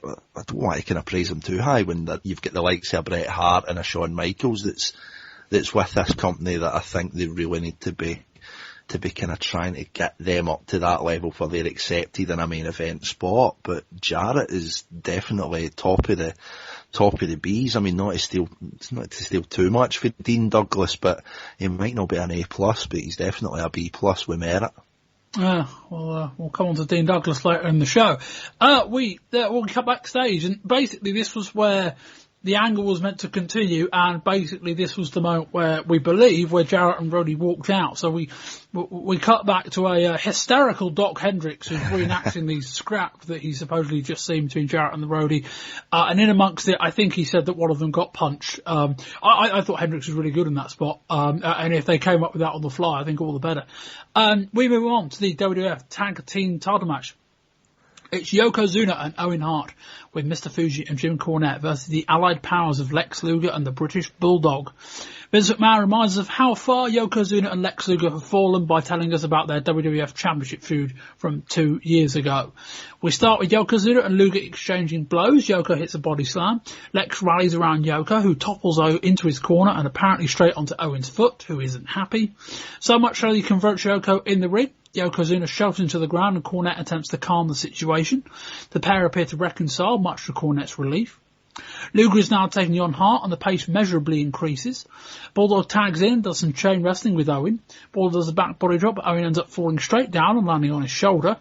I don't want to kind of praise him too high when you've got the likes of Bret Hart and a Shawn Michaels that's with this company, that I think they really need to be kind of trying to get them up to that level for they're accepted in a main event spot. But Jarrett is definitely top of the bees. I mean, not to steal too much for Dean Douglas, but he might not be an A+, but he's definitely a B+ with merit. We'll come on to Dean Douglas later in the show. We'll cut backstage, and basically this was where the angle was meant to continue, and basically this was the moment where Jarrett and Roadie walked out. So we cut back to a hysterical Doc Hendricks who's reenacting these scraps that he supposedly just seen between Jarrett and the Roadie. And in amongst it, I think he said that one of them got punched. I thought Hendricks was really good in that spot. And if they came up with that on the fly, I think all the better. We move on to the WWF Tag Team title match. It's Yokozuna and Owen Hart with Mr. Fuji and Jim Cornette versus the allied powers of Lex Luger and the British Bulldog. Vince McMahon reminds us of how far Yokozuna and Lex Luger have fallen by telling us about their WWF Championship feud from 2 years ago. We start with Yokozuna and Luger exchanging blows. Yoko hits a body slam. Lex rallies around Yoko, who topples into his corner and apparently straight onto Owen's foot, who isn't happy. So much so he converts Yoko in the ring. Yokozuna shoves him to the ground and Cornette attempts to calm the situation. The pair appear to reconcile, much to Cornette's relief. Luger is now taking on Hart and the pace measurably increases. Bulldog tags in, does some chain wrestling with Owen. Bulldog does a back body drop, but Owen ends up falling straight down and landing on his shoulder.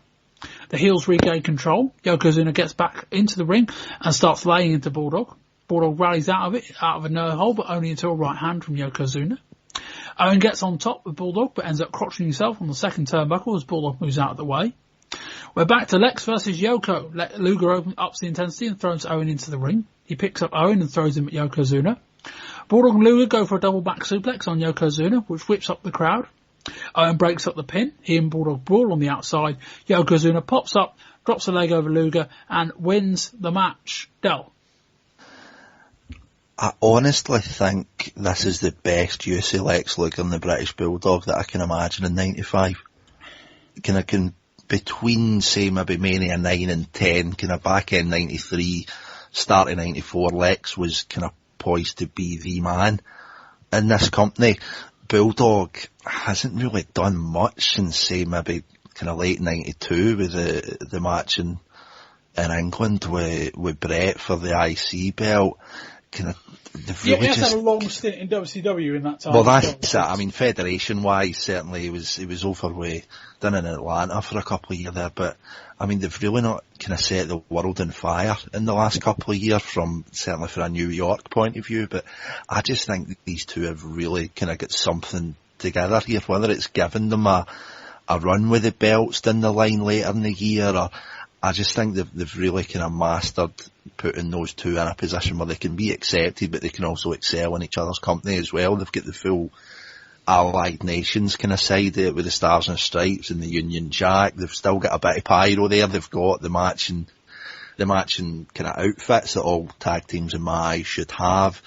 The heels regain control. Yokozuna gets back into the ring and starts laying into Bulldog. Bulldog rallies out of a no hole, but only into a right hand from Yokozuna. Owen gets on top with Bulldog, but ends up crotching himself on the second turnbuckle as Bulldog moves out of the way. We're back to Lex versus Yoko. Luger ups the intensity and throws Owen into the ring. He picks up Owen and throws him at Yokozuna. Bulldog and Luger go for a double back suplex on Yokozuna, which whips up the crowd. Owen breaks up the pin. He and Bulldog brawl on the outside. Yokozuna pops up, drops a leg over Luger, and wins the match. Del. I honestly think this is the best use of Lex Luger and the British Bulldog that I can imagine in 95. Between, say, maybe Mania 9 and 10, kind of back in 93, start of 94, Lex was kind of poised to be the man in this company. Bulldog hasn't really done much since, say, maybe kind of late 92 with the match in England with Brett for the IC belt. He has had a long stint in WCW in that time. Well, that's it. I mean, federation-wise, certainly he was over with down in Atlanta for a couple of years there, but I mean, they've really not kind of set the world on fire in the last couple of years certainly from a New York point of view, but I just think that these two have really kind of got something together here, whether it's giving them a run with the belts down the line later in the year, or I just think they've really kind of mastered putting those two in a position where they can be accepted, but they can also excel in each other's company as well. They've got the full Allied Nations kind of side with the Stars and Stripes and the Union Jack. They've still got a bit of pyro there. They've got the matching kind of outfits that all tag teams in my eyes should have.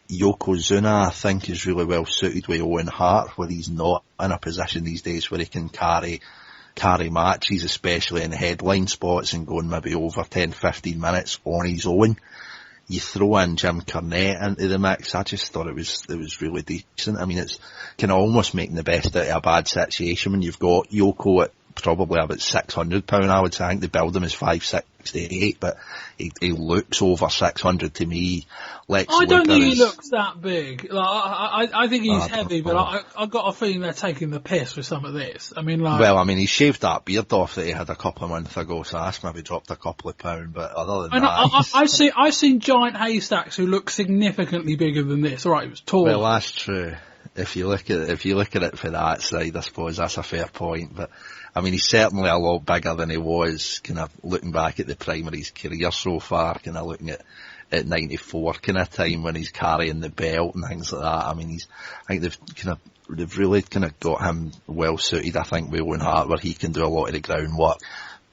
Yokozuna, I think, is really well suited with Owen Hart, where he's not in a position these days where he can carry matches, especially in headline spots and going maybe over 10-15 minutes on his own. You throw in Jim Cornette into the mix, I just thought it was really decent. I mean, it's kind of almost making the best out of a bad situation when you've got Yoko at probably about £600, I would say. I think they build him as 568, but he looks over 600 to me. I don't think he looks that big. Like, I think he's heavy, but I've got a feeling they're taking the piss with some of this. I mean, he shaved that beard off that he had a couple of months ago, so that's maybe dropped a couple of pounds, but other than that... I've seen giant haystacks who look significantly bigger than this. All right, it was tall. Well, that's true. If you look at it for that side, I suppose that's a fair point, but I mean, he's certainly a lot bigger than he was, kind of looking back at the prime of his career so far, kind of looking at 94 kind of time when he's carrying the belt and things like that. I mean, I think they've really kind of got him well suited, I think, with Owen Hart, where he can do a lot of the groundwork.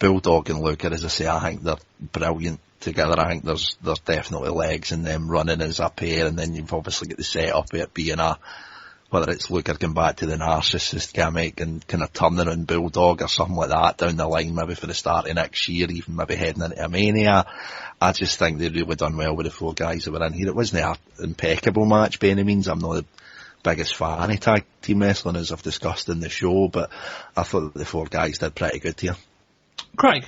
Bulldog and Luger, as I say, I think they're brilliant together. I think there's definitely legs in them running as a pair, and then you've obviously got the setup of it being whether it's Luger going back to the narcissist gimmick and kind of turning on Bulldog or something like that down the line, maybe for the start of next year, even maybe heading into a Mania. I just think they've really done well with the four guys that were in here. It wasn't an impeccable match by any means. I'm not the biggest fan of tag team wrestling, as I've discussed in the show, but I thought the four guys did pretty good here. Craig?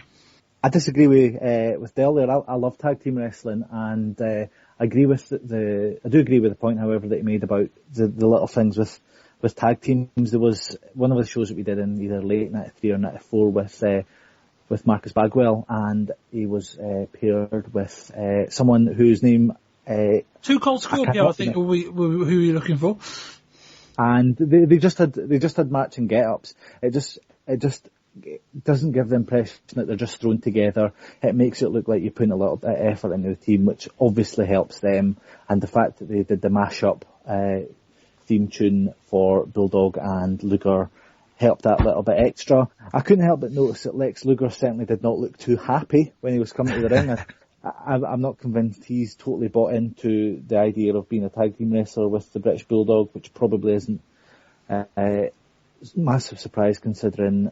I disagree with Del there. I love tag team wrestling, and I agree with I do agree with the point, however, that he made about the little things with tag teams. There was one of the shows that we did in either late 93 or 94 with Marcus Bagwell, and he was paired with someone whose name Too Cold Scorpio, I think, who you're looking for. And they just had matching get-ups. It just doesn't give the impression that they're just thrown together. It makes it look like you're putting a little bit of effort into the team, which obviously helps them. And the fact that they did the mashup theme tune for Bulldog and Luger helped that little bit extra. I couldn't help but notice that Lex Luger certainly did not look too happy when he was coming to the ring. I'm not convinced he's totally bought into the idea of being a tag team wrestler with the British Bulldog, which probably isn't a massive surprise considering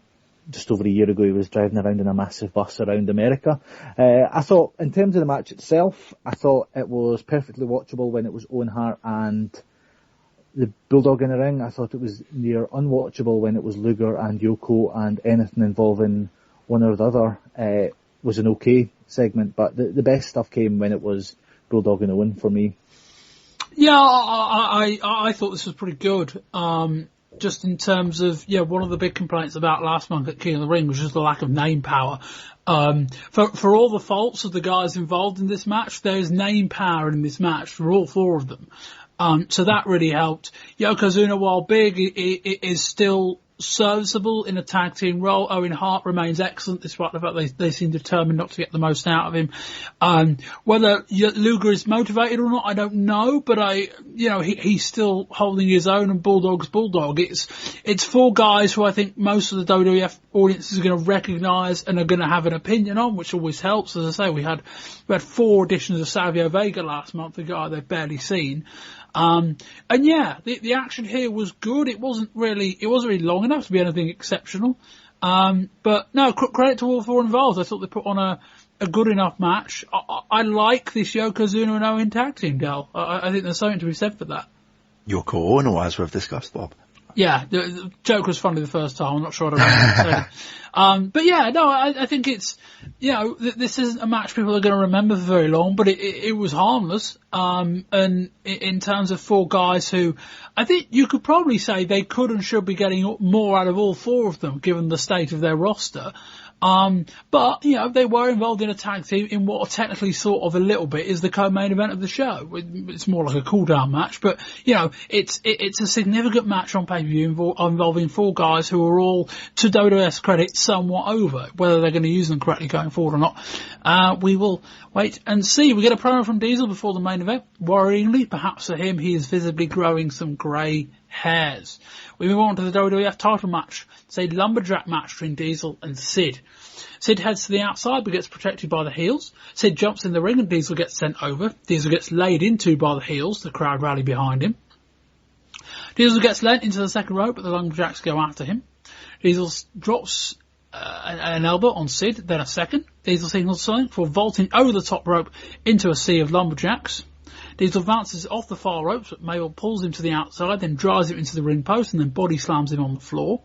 just over a year ago he was driving around in a massive bus around America. I thought, in terms of the match itself, I thought it was perfectly watchable when it was Owen Hart and the Bulldog in the ring. I thought it was near unwatchable when it was Luger and Yoko, and anything involving one or the other was an okay segment, but the best stuff came when it was Bulldog and Owen for me. Yeah, I thought this was pretty good. Just in terms of, one of the big complaints about last month at King of the Ring was just the lack of name power. For all the faults of the guys involved in this match, there's name power in this match for all four of them. So that really helped. Yokozuna, while big, is still serviceable in a tag team role. Owen Hart remains excellent despite the fact they seem determined not to get the most out of him. Whether Luger is motivated or not, I don't know, but he's still holding his own, and Bulldog's Bulldog. It's four guys who I think most of the WWF audience is going to recognise and are going to have an opinion on, which always helps. As I say, we had 4 editions of Savio Vega last month, a guy they've barely seen. The action here was good. It wasn't really long enough to be anything exceptional. But no, credit to all 4 involved. I thought they put on a good enough match. I like this Yokozuna and Owen tag team, Del. I think there's something to be said for that. Yoko Ono, as we've discussed, Bob. Yeah, the joke was funny the first time. I'm not sure I remember. But yeah, no, I think it's, this isn't a match people are going to remember for very long, but it was harmless. And in terms of 4 guys who, I think you could probably say they could and should be getting more out of all 4 of them, given the state of their roster. But they were involved in a tag team in what technically sort of a little bit is the co-main event of the show. It's more like a cool-down match, but it's a significant match on pay-per-view involving 4 guys who are all, to WWF's credit, somewhat over. Whether they're going to use them correctly going forward or not, we will wait and see. We get a promo from Diesel before the main event. Worryingly, perhaps for him, he is visibly growing some grey hairs. We move on to the WWF title match. It's a lumberjack match between Diesel and Sid. Sid heads to the outside but gets protected by the heels. Sid jumps in the ring and Diesel gets sent over. Diesel gets laid into by the heels. The crowd rally behind him. Diesel gets led into the second rope but the lumberjacks go after him. Diesel drops an elbow on Sid, then a second. Diesel signals something for vaulting over the top rope into a sea of lumberjacks. Diesel bounces off the far ropes, but Mabel pulls him to the outside, then drives him into the ring post and then body slams him on the floor.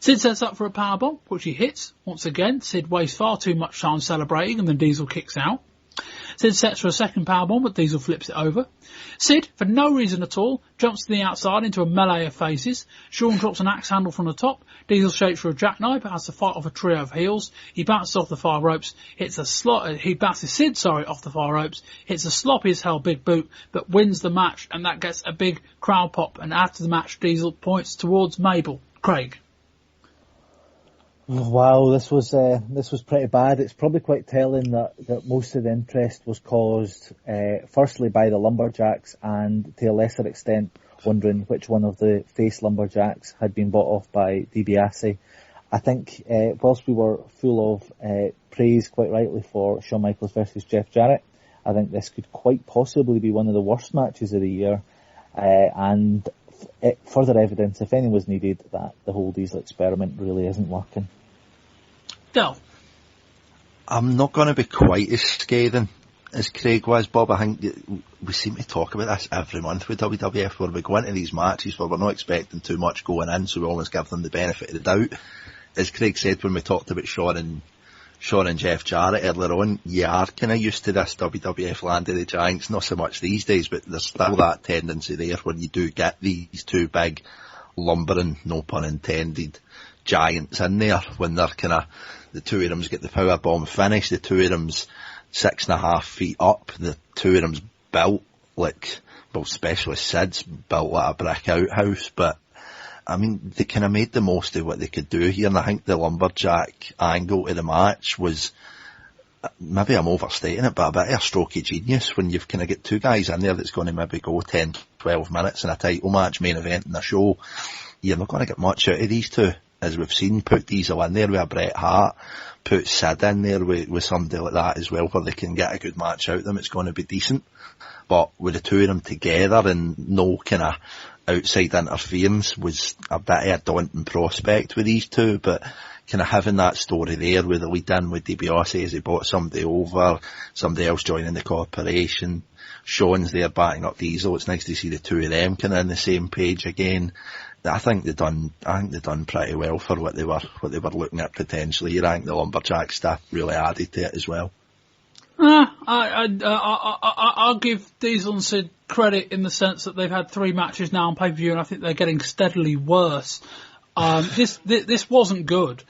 Sid sets up for a powerbomb, which he hits. Once again, Sid wastes far too much time celebrating and then Diesel kicks out. Sid sets for a second powerbomb, but Diesel flips it over. Sid, for no reason at all, jumps to the outside into a melee of faces. Shawn drops an axe handle from the top. Diesel shapes for a jackknife, but has to fight off a trio of heels. He bounces off the far ropes, he bounces Sid, off the far ropes, hits a sloppy as hell big boot, but wins the match, and that gets a big crowd pop, and after the match, Diesel points towards Mabel. Craig. Wow, this was pretty bad. It's probably quite telling that most of the interest was caused, firstly by the Lumberjacks, and to a lesser extent wondering which one of the face Lumberjacks had been bought off by DiBiase. I think whilst we were full of praise, quite rightly, for Shawn Michaels versus Jeff Jarrett, I think this could quite possibly be one of the worst matches of the year, and further evidence, if any was needed, that the whole Diesel experiment really isn't working. Del. I'm not going to be quite as scathing as Craig was, Bob. I think we seem to talk about this every month with WWF, where we go into these matches where we're not expecting too much going in, so we always give them the benefit of the doubt. As Craig said when we talked about Shawn and Jeff Jarrett earlier on, you are kind of used to this WWF Land of the Giants, not so much these days, but there's still that tendency there when you do get these 2 big lumbering, no pun intended, giants in there, when they're kind of, the 2 of them's get the power bomb finish, the 2 of them's 6.5 feet up, the 2 of them's built like, well, especially Sid's built like a brick outhouse, but I mean, they kind of made the most of what they could do here, and I think the lumberjack angle to the match was, maybe I'm overstating it, but a bit of a stroke of genius when you've kind of got 2 guys in there that's going to maybe go 10, 12 minutes in a title match, main event in the show. You're not going to get much out of these 2, as we've seen. Put Diesel in there with a Bret Hart, put Sid in there with somebody like that as well, where they can get a good match out of them. It's going to be decent. But with the 2 of them together and no kind of outside interference was a bit of a daunting prospect with these 2, but kind of having that story there with the lead in with DiBiase as he bought somebody over, somebody else joining the corporation, Shawn's there backing up Diesel. It's nice to see the 2 of them kind of on the same page again. I think they've done pretty well for what they were looking at potentially. I think the Lumberjack stuff really added to it as well. I'll give Diesel and Sid credit in the sense that they've had 3 matches now on pay-per-view, and I think they're getting steadily worse. This wasn't good.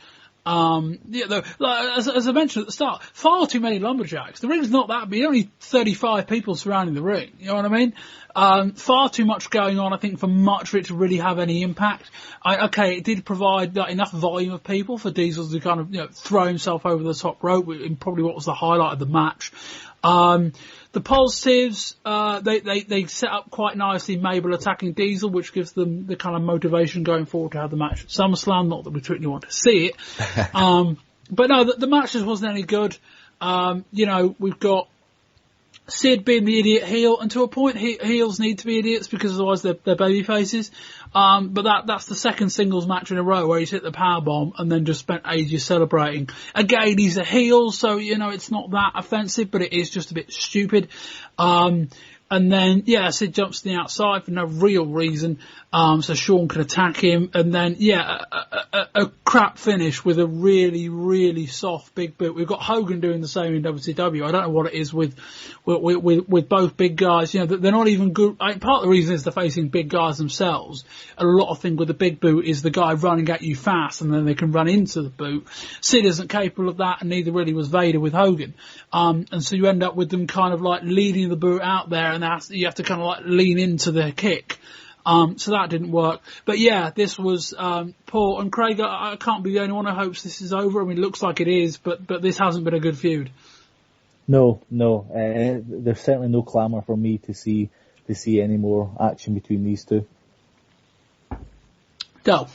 As I mentioned at the start, far too many Lumberjacks. The ring's not that big, only 35 people surrounding the ring. You know what I mean? Far too much going on, I think, for much of it to really have any impact. It did provide enough volume of people for Diesel to kind of, throw himself over the top rope in probably what was the highlight of the match. The positives, they set up quite nicely Mabel attacking Diesel, which gives them the kind of motivation going forward to have the match at SummerSlam. Not that we particularly want to see it. But no, the match just wasn't any good. We've got Sid being the idiot heel, and to a point, heels need to be idiots because otherwise they're baby faces. But that's the second singles match in a row where he's hit the powerbomb and then just spent ages celebrating. Again, he's a heel, so, it's not that offensive, but it is just a bit stupid. And then, Sid jumps to the outside for no real reason, so Shawn can attack him, and then, a crap finish with a really, really soft big boot. We've got Hogan doing the same in WCW. I don't know what it is with both big guys. They're not even good. Part of the reason is they're facing big guys themselves. A lot of thing with the big boot is the guy running at you fast, and then they can run into the boot. Sid isn't capable of that, and neither really was Vader with Hogan. And so you end up with them kind of like leading the boot out there, and you have to kind of like lean into the kick. So that didn't work. But this was poor. And Craig, I can't be the only one who hopes this is over. I mean, it looks like it is, but this hasn't been a good feud. No. There's certainly no clamour for me to see any more action between these two. Go.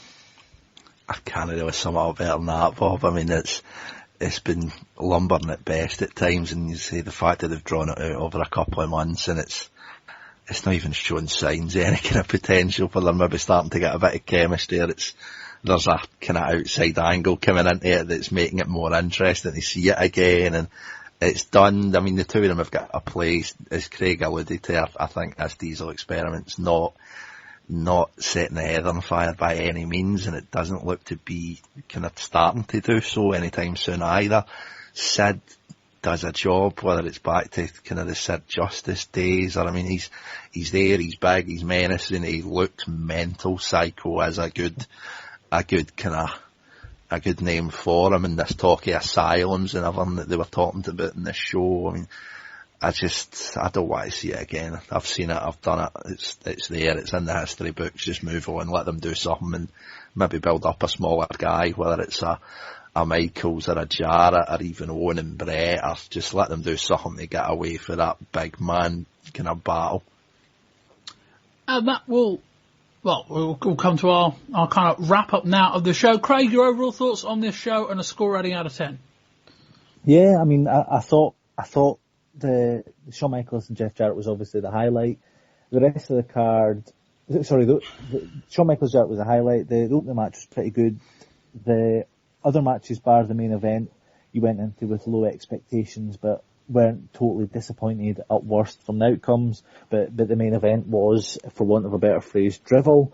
I can't really sum it up better than that, Bob. I mean, it's been lumbering at best at times, and you see the fact that they've drawn it out over a couple of months, and it's not even showing signs of any kind of potential for them maybe starting to get a bit of chemistry. There's a kind of outside angle coming into it that's making it more interesting to see it again, and it's done. I mean, the two of them have got a place, as Craig alluded to. I think this Diesel experiment's not setting the head on fire by any means, and it doesn't look to be kind of starting to do so anytime soon either. Sid does a job, whether it's back to kind of the Sid Justice days, or I mean, he's there, he's big, he's menacing, he looks mental. Psycho is a good name for him, and this talk of asylums and everything that they were talking about in this show. I mean, I don't want to see it again. I've seen it, I've done it, it's there, it's in the history books. Just move on, let them do something, and maybe build up a smaller guy, whether it's a Michaels or a Jarrett or even Owen and Brett, or just let them do something to get away for that big man kind of battle. And that we'll come to our kind of wrap up now of the show. Craig, your overall thoughts on this show and a score rating out of 10? Yeah, I mean, I thought the Shawn Michaels and Jeff Jarrett was obviously the highlight. The rest of the card, the Shawn Michaels Jarrett was a highlight. The opening match was pretty good. The other matches, bar the main event, you went into with low expectations, but weren't totally disappointed at worst from the outcomes. But the main event was, for want of a better phrase, drivel.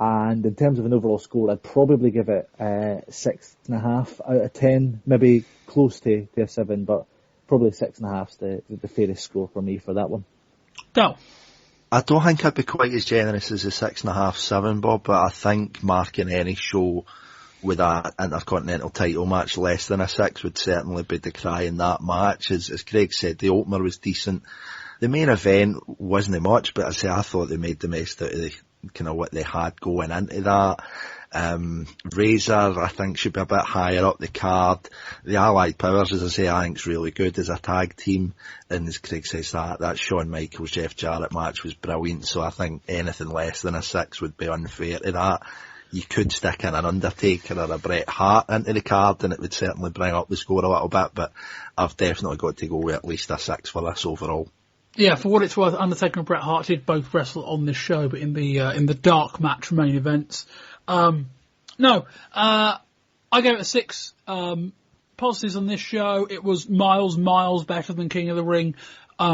And in terms of an overall score, I'd probably give it 6.5 out of 10, maybe close to a 7, but probably 6.5 is the fairest score for me for that one. Go. I don't think I'd be quite as generous as a 6.5, 7, Bob, but I think marking any show with that intercontinental title match less than a 6 would certainly be decrying that match. As Craig said, the opener was decent. The main event wasn't much, but I thought they made the most out of kind of what they had going into that. Razor, I think, should be a bit higher up the card. The Allied Powers, as I say, I think is really good as a tag team. And as Craig says, that Shawn Michaels, Jeff Jarrett match was brilliant. So I think anything less than a 6 would be unfair to that. You could stick in an Undertaker or a Bret Hart into the card, and it would certainly bring up the score a little bit, but I've definitely got to go with at least a 6 for this overall. Yeah, for what it's worth, Undertaker and Bret Hart did both wrestle on this show, but in the dark match main events. I gave it a 6. Positives on this show, it was miles better than King of the Ring.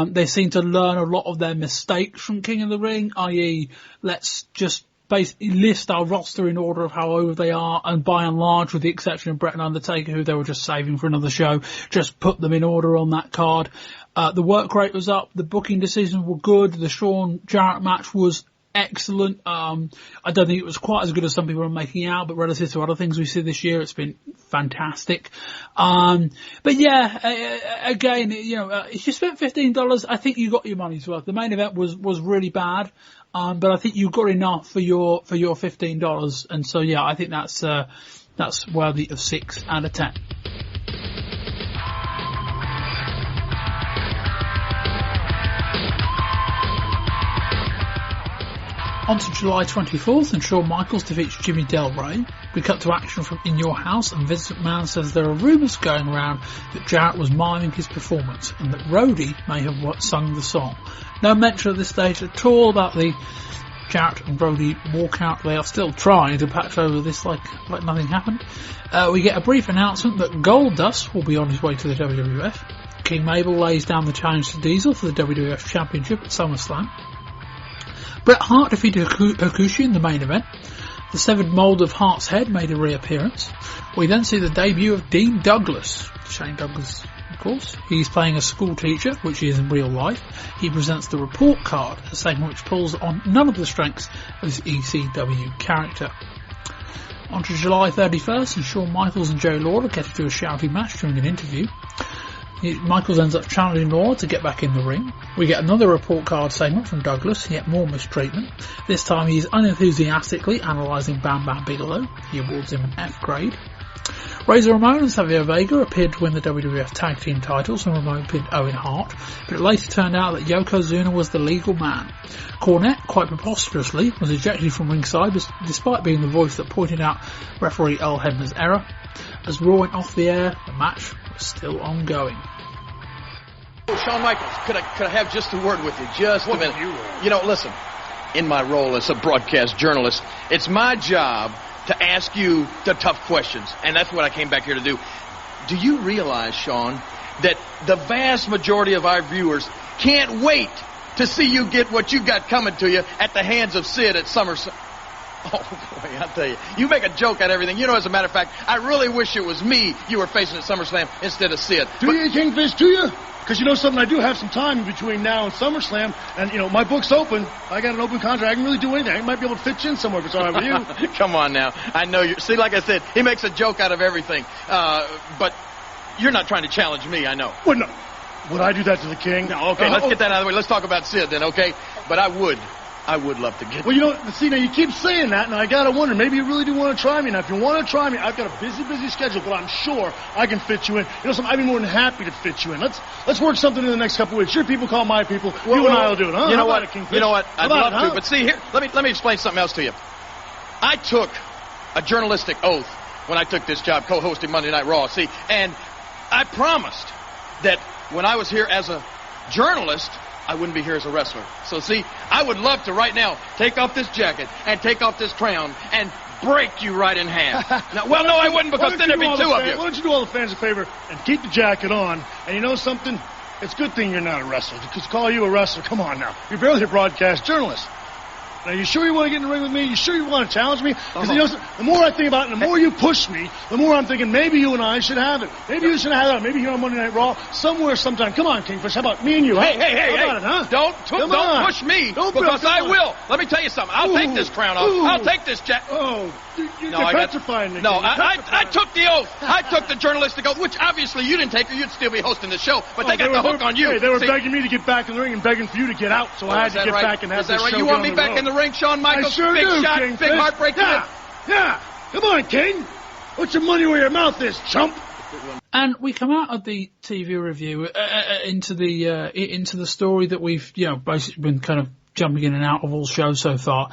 They seem to learn a lot of their mistakes from King of the Ring, i.e. let's just basically list our roster in order of how over they are, and by and large, with the exception of Bret and Undertaker, who they were just saving for another show, just put them in order on that card. The work rate was up, the booking decisions were good, the Shawn Jarrett match was excellent. I don't think it was quite as good as some people are making out, but relative to other things we see this year, it's been fantastic. But yeah, again, if you spent $15, I think you got your money's worth. The main event was really bad. But I think you got enough for your $15, and so yeah, I think that's worthy of 6 out of 10. On to July 24th, and Shawn Michaels defeats Jimmy Del Rey. We cut to action from In Your House, and Vince McMahon says there are rumours going around that Jarrett was miming his performance, and that Roadie may have sung the song. No mention at this stage at all about the Jarrett and Roadie walkout. They are still trying to patch over this like nothing happened. We get a brief announcement that Goldust will be on his way to the WWF. King Mabel lays down the challenge to Diesel for the WWF Championship at SummerSlam. Bret Hart defeated Hakushi in the main event. The severed mould of Hart's head made a reappearance. We then see the debut of Dean Douglas. Shane Douglas, of course. He's playing a school teacher, which he is in real life. He presents the report card, a segment which pulls on none of the strengths of his ECW character. On to July 31st, and Shawn Michaels and Jerry Lawler get into a shouty match during an interview. Michaels ends up challenging Lawler to get back in the ring. We get another report card segment from Douglas, yet more mistreatment. This time he is unenthusiastically analysing Bam Bam Bigelow. He awards him an F grade. Razor Ramon and Savio Vega appeared to win the WWF Tag Team titles, and Ramon pinned Owen Hart, but it later turned out that Yokozuna was the legal man. Cornette, quite preposterously, was ejected from ringside despite being the voice that pointed out referee Earl Hebner's error. As Raw went off the air, the match was still ongoing. Shawn Michaels, could I have just a word with you? Just a minute. Listen, in my role as a broadcast journalist, it's my job to ask you the tough questions, and that's what I came back here to do. Do you realize, Shawn, that the vast majority of our viewers can't wait to see you get what you got coming to you at the hands of Sid at SummerSlam? Oh, boy, I'll tell you. You make a joke out of everything. As a matter of fact, I really wish it was me you were facing at SummerSlam instead of Sid. Do you, Kingfish, do you? Because something, I do have some time in between now and SummerSlam, and, my book's open. I got an open contract. I can really do anything. I might be able to fit you in somewhere if it's all right with you. Come on now. I know you. See, like I said, he makes a joke out of everything. But you're not trying to challenge me, I know. Well, no. Would I do that to the king? No, okay, let's get that out of the way. Let's talk about Sid then, okay? But I would love to get... Well, see, now you keep saying that, and I gotta wonder, maybe you really do want to try me. Now, if you want to try me, I've got a busy schedule, but I'm sure I can fit you in. I'd be more than happy to fit you in. Let's work something in the next couple of weeks. Your people call my people. You and I will do it, huh? You know what? I'd love to. But see, here, let me explain something else to you. I took a journalistic oath when I took this job co-hosting Monday Night Raw, see, and I promised that when I was here as a journalist, I wouldn't be here as a wrestler. So, see, I would love to right now take off this jacket and take off this crown and break you right in half. No, I wouldn't, because then there'd be two of you. Why don't you do all the fans a favor and keep the jacket on? And you know something? It's a good thing you're not a wrestler, because call you a wrestler, come on now. You're barely a broadcast journalist. Now, you sure you want to get in the ring with me? You sure you want to challenge me? Because the more I think about it, and the more you push me, the more I'm thinking maybe you and I should have it. Maybe you should have it. Maybe here on Monday Night Raw, somewhere, sometime. Come on, Kingfish. How about me and you? Hey! How about it, huh? Don't push me, because I will. Let me tell you something. I'll take this crown off. I'll take this jacket. Oh, you're petrifying me. No, I took the oath. I took the journalistic oath, which obviously you didn't take, or you'd still be hosting the show. But they got the hook on you. Hey, they were begging me to get back in the ring and begging for you to get out, so I had to get back and have this show. Is that right? You want me back in the ring, Shawn Michaels? I sure big do, shot, King big heartbreak. Yeah. Come on, King. Put your money where your mouth is, chump. And we come out of the TV review into the story that we've basically been kind of jumping in and out of all shows so far.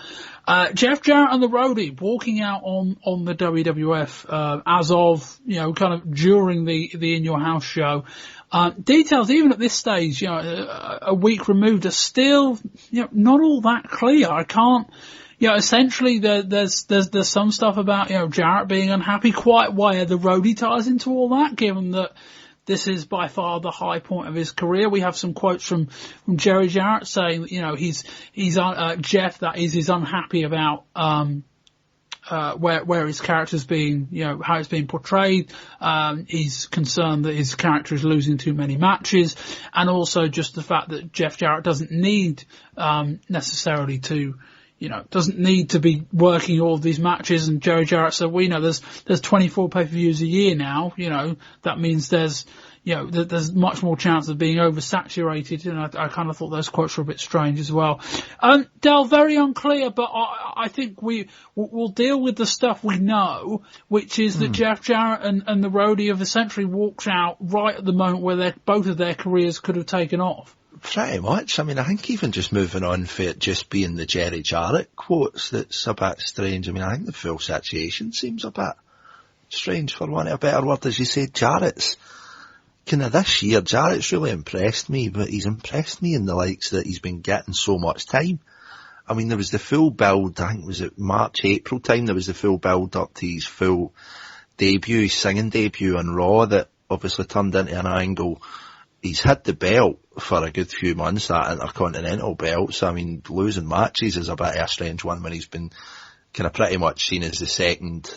Jeff Jarrett and the Roadie walking out on the WWF as of kind of during the In Your House show. Details even at this stage, a week removed, are still not all that clear. I can't. Essentially there's some stuff about Jarrett being unhappy. Quite where the Roadie ties into all that, given that this is by far the high point of his career. We have some quotes from Jerry Jarrett saying that, he's Jeff, that is unhappy about, where his character's being, how it's being portrayed. He's concerned that his character is losing too many matches, and also just the fact that Jeff Jarrett doesn't need, necessarily to, doesn't need to be working all of these matches. And Jerry Jarrett said, we know there's 24 pay-per-views a year now. That means there's much more chance of being oversaturated. And I kind of thought those quotes were a bit strange as well. Del, very unclear, but I think we'll deal with the stuff we know, which is that Jeff Jarrett and the Roadie have essentially walked out right at the moment where both of their careers could have taken off. Pretty much. I mean, I think even just moving on for it just being the Jerry Jarrett quotes, that's a bit strange. I mean, I think the full situation seems a bit strange, for want of a better word. As you say, Jarrett's kind of this year, Jarrett's really impressed me, but he's impressed me in the likes that he's been getting so much time. I mean, there was the full build, I think it was at March, April time, there was the full build up to his full debut, his singing debut on Raw that obviously turned into an angle. He's had the belt for a good few months, that intercontinental belt, so I mean, losing matches is a bit of a strange one when he's been kind of pretty much seen as the second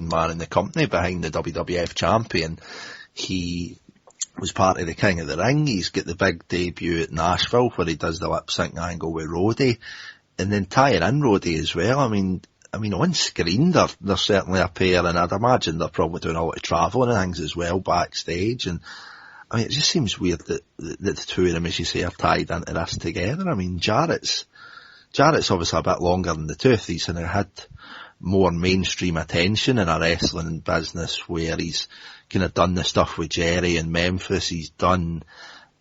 man in the company behind the WWF champion. He was part of the King of the Ring. He's got the big debut at Nashville where he does the lip sync angle with Roadie, and then tying in Roadie as well. I mean on screen they're certainly a pair, and I'd imagine they're probably doing a lot of travelling and things as well backstage. And I mean, it just seems weird that the two of them, as you say, are tied into this together. I mean, Jarrett's obviously a bit longer than the tooth. He's had more mainstream attention in a wrestling business where he's kind of done the stuff with Jerry in Memphis. He's done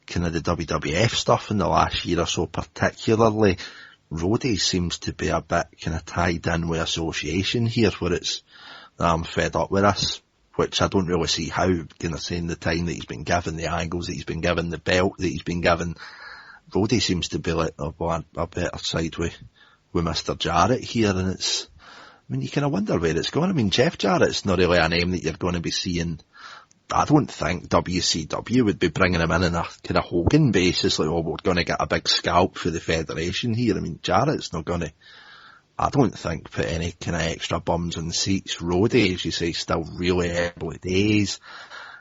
kind of the WWF stuff in the last year or so particularly. Roadie seems to be a bit kind of tied in with association here, where it's, I'm fed up with this, which I don't really see how, kind of saying the time that he's been given, the angles that he's been given, the belt that he's been given. Roadie seems to be like a better side with Mr. Jarrett here, and it's, I mean, you kind of wonder where it's going. I mean, Jeff Jarrett's not really a name that you're going to be seeing. I don't think WCW would be bringing him in a kind of Hogan basis, like, oh, we're going to get a big scalp for the Federation here. I mean, Jarrett's not going to, I don't think, put any kind of extra bums on the seats. Roadie, as you say, still really early days.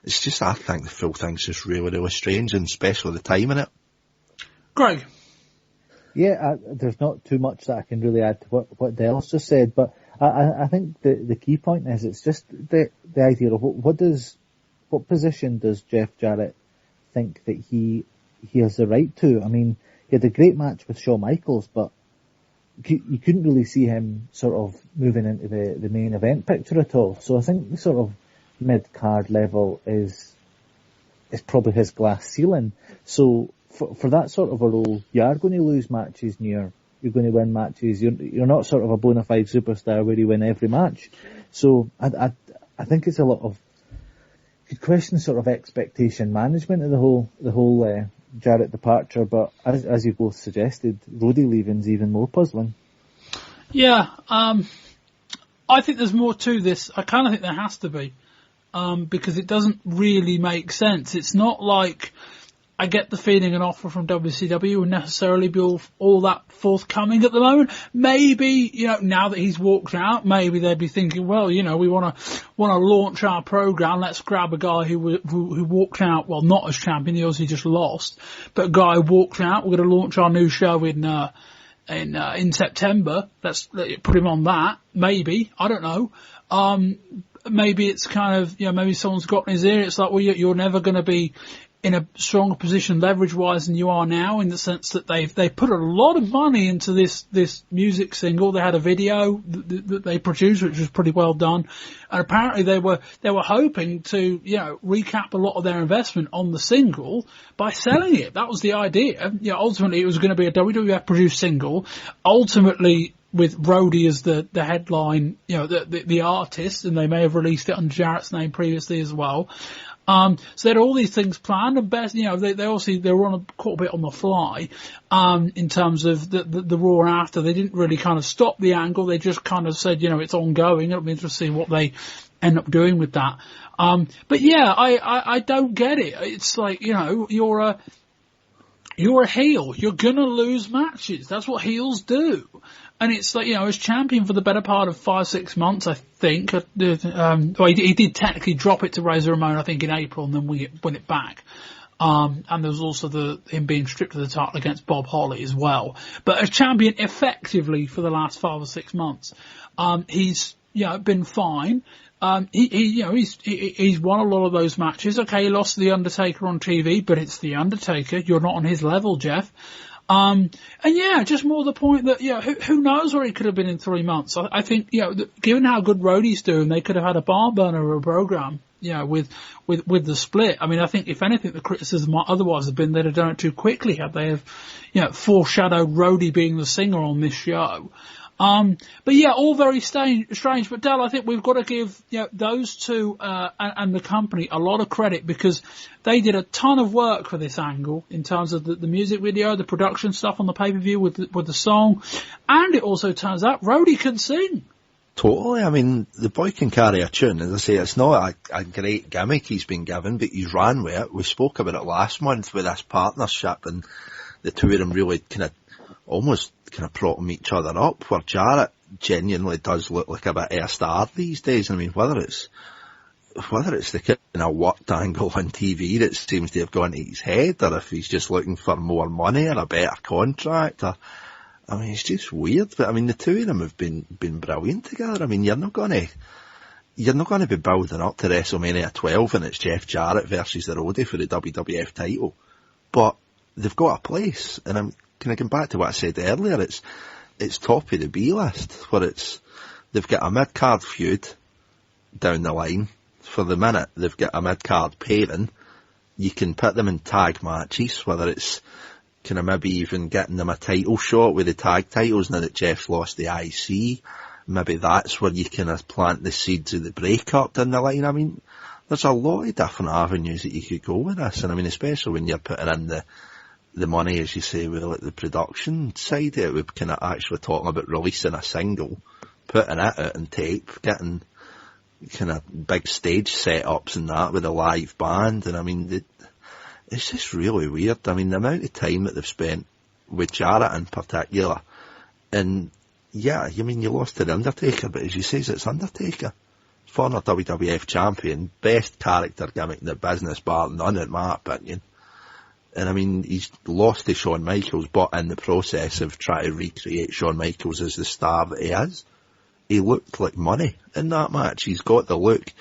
It's just, I think the full thing's just really, really strange, and especially the time in it. Greg? Yeah, there's not too much that I can really add to what Dell's just said, but I think the key point is it's just the idea of what position does Jeff Jarrett think that he has the right to? I mean, he had a great match with Shawn Michaels, but you couldn't really see him sort of moving into the main event picture at all. So I think the sort of mid-card level is probably his glass ceiling. So for that sort of a role, you are going to lose matches and you're going to win matches. You're not sort of a bona fide superstar where you win every match. So I think it's a lot of good question, sort of expectation management of the whole Jarrett departure. But as you both suggested, Roadie leaving's even more puzzling. Yeah, I think there's more to this. I kind of think there has to be, because it doesn't really make sense. It's not like I get the feeling an offer from WCW would necessarily be all that forthcoming at the moment. Maybe, now that he's walked out, maybe they'd be thinking, well, we want to launch our program. Let's grab a guy who walked out, well, not as champion, he obviously just lost, but a guy who walked out. We're going to launch our new show in September. Let's put him on that. Maybe, I don't know. Maybe it's kind of, maybe someone's got in his ear. It's like, well, you're never going to be in a stronger position leverage-wise than you are now, in the sense that they put a lot of money into this music single. They had a video that they produced, which was pretty well done, and apparently they were hoping to recap a lot of their investment on the single by selling it. That was the idea. Ultimately it was going to be a WWF produced single. Ultimately, with Roadie as the headline, the artist, and they may have released it under Jarrett's name previously as well. So they had all these things planned, and best, they were on quite a bit on the fly, in terms of the Raw after. They didn't really kind of stop the angle. They just kind of said, it's ongoing. It'll be interesting to see what they end up doing with that. But yeah, I don't get it. It's like, you're a heel. You're gonna lose matches. That's what heels do. And it's like, as champion for the better part of 5-6 months, I think. He did technically drop it to Razor Ramon, I think, in April, and then win it back. And there was also him being stripped of the title against Bob Holly as well. But as champion effectively for the last 5 or 6 months, he's been fine. He's won a lot of those matches. Okay, he lost to The Undertaker on TV, but it's The Undertaker. You're not on his level, Jeff. And just more the point that, who knows where he could have been in 3 months. I think, given how good Roadie's doing, they could have had a barn burner of a program, with the split. I mean, I think if anything, the criticism might otherwise have been they'd have done it too quickly had they have, foreshadowed Roadie being the singer on this show. But all very strange. But Dale, I think we've got to give those two and the company a lot of credit because they did a ton of work for this angle in terms of the music video, the production stuff on the pay-per-view with the song, and it also turns out Roadie can sing. Totally. I mean, the boy can carry a tune. As I say, it's not a great gimmick he's been given, but he's ran with it. We spoke about it last month with this partnership, and the two of them really almost propping each other up, where Jarrett genuinely does look like a bit of a star these days. I mean, whether it's the kind of worked angle on TV that seems to have gone to his head, or if he's just looking for more money or a better contract, I mean, it's just weird. But I mean, the two of them have been brilliant together. I mean, you're not going to be building up to WrestleMania 12 and it's Jeff Jarrett versus the Roadie for the WWF title, but they've got a place. And I'm kind of going back to what I said earlier. It's top of the B list, where they've got a mid-card feud down the line. For the minute, they've got a mid-card pairing. You can put them in tag matches, whether it's kind of maybe even getting them a title shot with the tag titles now that Jeff's lost the IC. Maybe that's where you kind of plant the seeds of the breakup down the line. I mean, there's a lot of different avenues that you could go with this, and I mean, especially when you're putting in the money, as you say, with like the production side of it, we're kind of actually talking about releasing a single, putting it out on tape, getting kind of big stage setups and that with a live band, and I mean, it's just really weird. I mean, the amount of time that they've spent with Jarrett in particular, and I mean, you lost to The Undertaker, but as you say, it's Undertaker, former WWF champion, best character gimmick in the business, bar none in my opinion. And I mean, he's lost to Shawn Michaels, but in the process of trying to recreate Shawn Michaels as the star that he is, he looked like money in that match. He's got the look.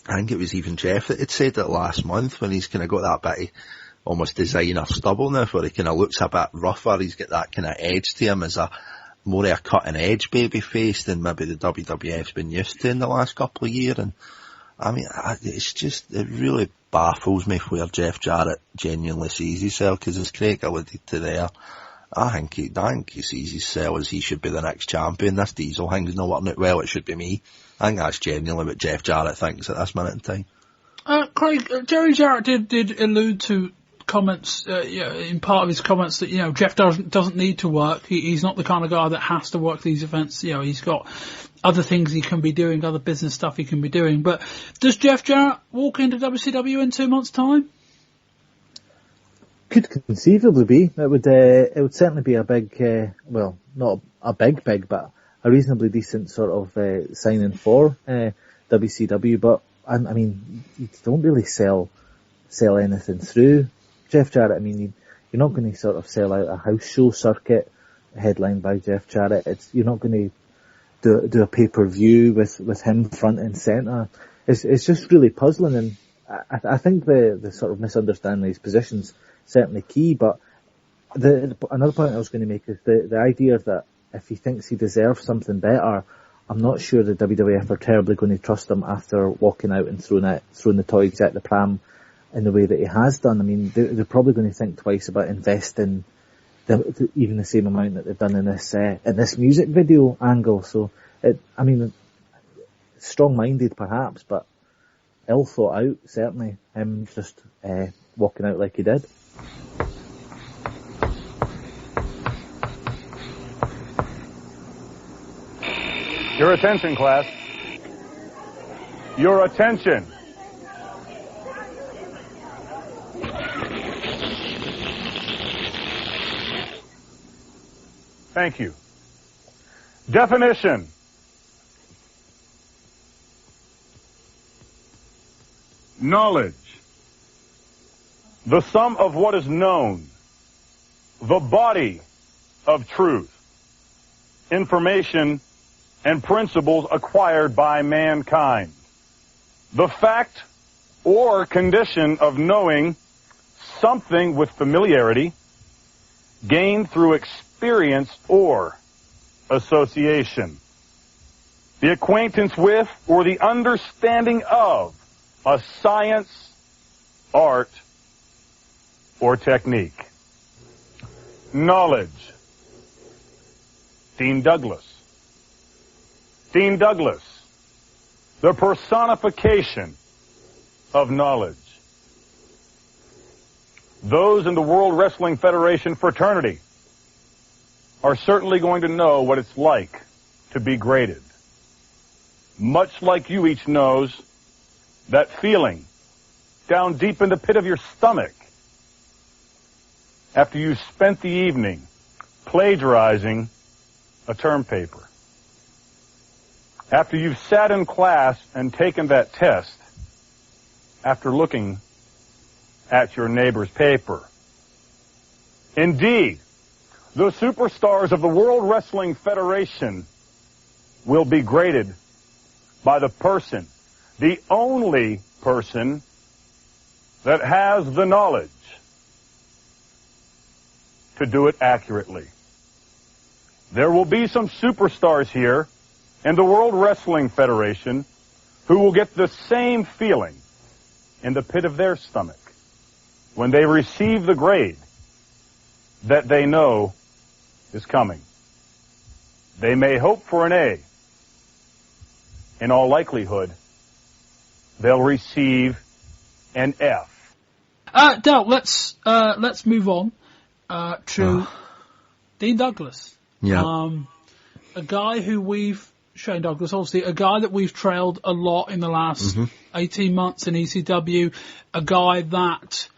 I think it was even Jeff that had said it last month, when he's kind of got that bit of almost designer stubble now, where he kind of looks a bit rougher. He's got that kind of edge to him as more of a cutting edge baby face than maybe the WWF's been used to in the last couple of years. And I mean, it really baffles me where Jeff Jarrett genuinely sees himself, because as Craig alluded to there, I think he sees himself as he should be the next champion. This Diesel thing's not working out well, it should be me. I think that's genuinely what Jeff Jarrett thinks at this minute in time. Craig, Jerry Jarrett did allude to comments, in part of his comments that, Jeff doesn't need to work. He's not the kind of guy that has to work these events. He's got other things he can be doing, other business stuff he can be doing. But does Jeff Jarrett walk into WCW in 2 months' time? Could conceivably be. It would certainly be a big, well, not a big, but a reasonably decent sort of signing for WCW. But I mean, you don't really sell anything through Jeff Jarrett. I mean, you're not going to sort of sell out a house show circuit headlined by Jeff Jarrett. You're not going to do a pay-per-view with him front and centre. It's just really puzzling, and I think the sort of misunderstanding his positions certainly key. But another point I was going to make is the idea that if he thinks he deserves something better, I'm not sure the WWF are terribly going to trust him after walking out and throwing the toys at the pram in the way that he has done. I mean, they're probably going to think twice about investing even the same amount that they've done in this music video angle. So, strong-minded perhaps, but ill thought out, certainly, him just walking out like he did. Your attention, class. Your attention. Thank you. Definition. Knowledge. the sum of what is known, the body of truth, information, and principles acquired by mankind. The fact or condition of knowing something with familiarity, gained through experience or association. The acquaintance with or the understanding of a science, art, or technique. Knowledge. Dean Douglas. Dean Douglas, the personification of knowledge. Those in the World Wrestling Federation fraternity are certainly going to know what it's like to be graded. Much like you each knows that feeling down deep in the pit of your stomach after you spent the evening plagiarizing a term paper. After you've sat in class and taken that test, after looking at your neighbor's paper. Indeed, the superstars of the World Wrestling Federation will be graded by the person, the only person that has the knowledge to do it accurately. There will be some superstars here in the World Wrestling Federation who will get the same feeling in the pit of their stomach when they receive the grade that they know is coming. They may hope for an A. In all likelihood, they'll receive an F. Del, let's move on to Dean Douglas. Yeah. A guy who Shane Douglas, obviously, a guy that we've trailed a lot in the last 18 months in ECW, a guy that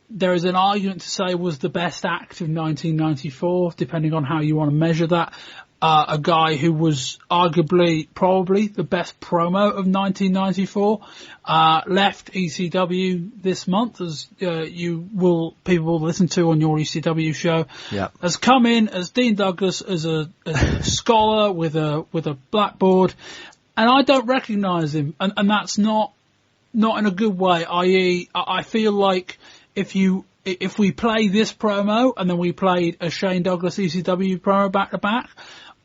there is an argument to say was the best act of 1994, depending on how you want to measure that. A guy who was arguably, probably the best promo of 1994, left ECW this month, as people will listen to on your ECW show. Yeah. Has come in as Dean Douglas as a scholar with a blackboard, and I don't recognise him, and that's not in a good way. I.e., I feel like if we play this promo and then we played a Shane Douglas ECW promo back to back,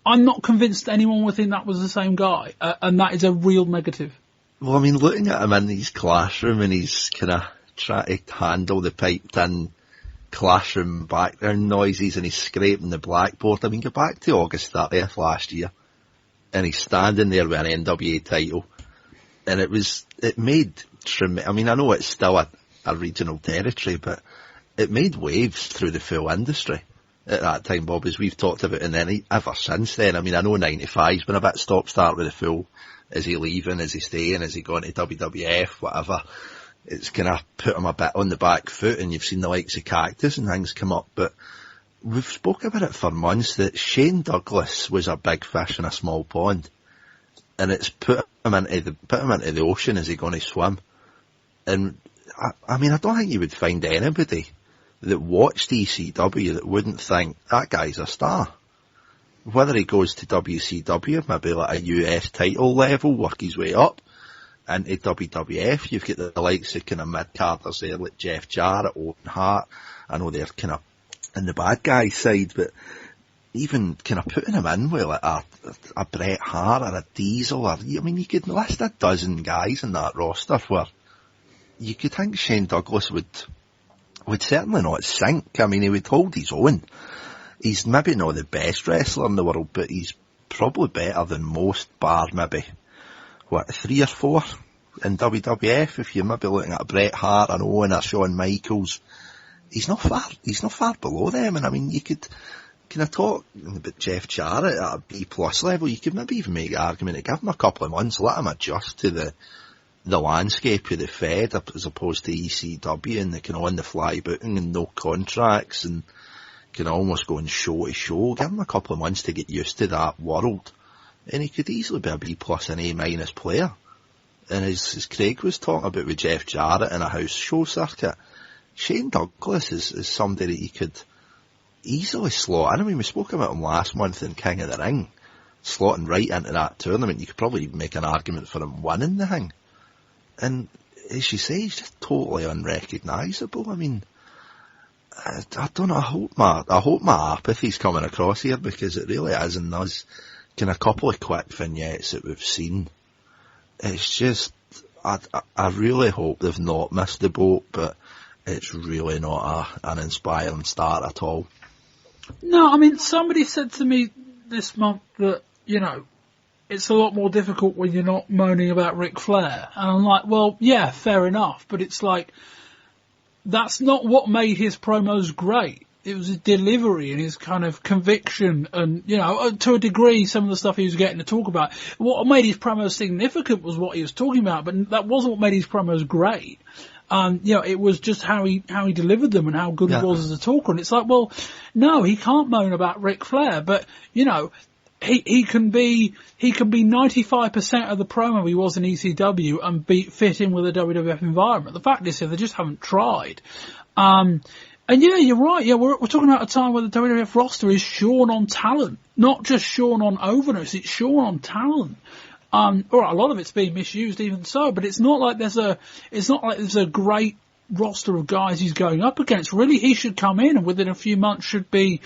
I'm not convinced anyone would think that was the same guy, and that is a real negative. Well, I mean, looking at him in his classroom and he's kind of trying to handle the piped-in classroom background noises and he's scraping the blackboard. I mean, go back to August 30th last year and he's standing there with an NWA title, and it made, I mean, I know it's still a regional territory, but it made waves through the full industry at that time, Bob, as we've talked about, and then ever since then. I mean, I know 95's been a bit stop-start with the full, is he leaving, is he staying, is he going to WWF, whatever. It's kind of put him a bit on the back foot, and you've seen the likes of Cactus and things come up, but we've spoken about it for months that Shane Douglas was a big fish in a small pond, and it's put him into the ocean. Is he going to swim? And I mean, I don't think you would find anybody that watched ECW that wouldn't think that guy's a star. Whether he goes to WCW, maybe like a US title level, work his way up, and to WWF, you've got the likes of kind of mid-carders there, like Jeff Jarrett, Owen Hart. I know they're kind of in the bad guy side, but even kind of putting him in with like a Bret Hart or a Diesel, or, I mean, you could list a dozen guys in that roster where you could think Shane Douglas would certainly not sink. I mean, he would hold his own. He's maybe not the best wrestler in the world, but he's probably better than most, bar maybe, 3 or 4 in WWF. If you're maybe looking at a Bret Hart, an Owen, or Shawn Michaels, he's not far below them. And I mean, you could kind of talk about Jeff Jarrett at a B+ level. You could maybe even make the argument to give him a couple of months, let him adjust to the landscape of the Fed as opposed to ECW and the kind of on the fly booking and no contracts and kind of almost going show to show. Give him a couple of months to get used to that world, and he could easily be a B+ and A- player. And as Craig was talking about with Jeff Jarrett in a house show circuit, Shane Douglas is somebody that you could easily slot in. I mean, we spoke about him last month in King of the Ring. Slotting right into that tournament, you could probably make an argument for him winning the thing. And as you say, he's just totally unrecognisable. I mean, I don't know. I hope my apathy's coming across here, because it really is in those kind of couple of quick vignettes that we've seen. It's just, I really hope they've not missed the boat, but it's really not an inspiring start at all. No, I mean, somebody said to me this month that, you know, it's a lot more difficult when you're not moaning about Ric Flair. And I'm like, well, yeah, fair enough. But it's like, that's not what made his promos great. It was his delivery and his kind of conviction and, you know, to a degree, some of the stuff he was getting to talk about. What made his promos significant was what he was talking about, but that wasn't what made his promos great. You know, it was just how he delivered them and how good he was as a talker. And it's like, well, no, he can't moan about Ric Flair, but, you know, he can be 95% of the promo he was in ECW and fit in with a WWF environment. The fact is, they just haven't tried. And yeah, you're right. Yeah, we're talking about a time where the WWF roster is Shawn on talent, not just Shawn on overness. It's Shawn on talent. All right, a lot of it's being misused, even so. But it's not like there's a great roster of guys he's going up against. Really, he should come in and within a few months should be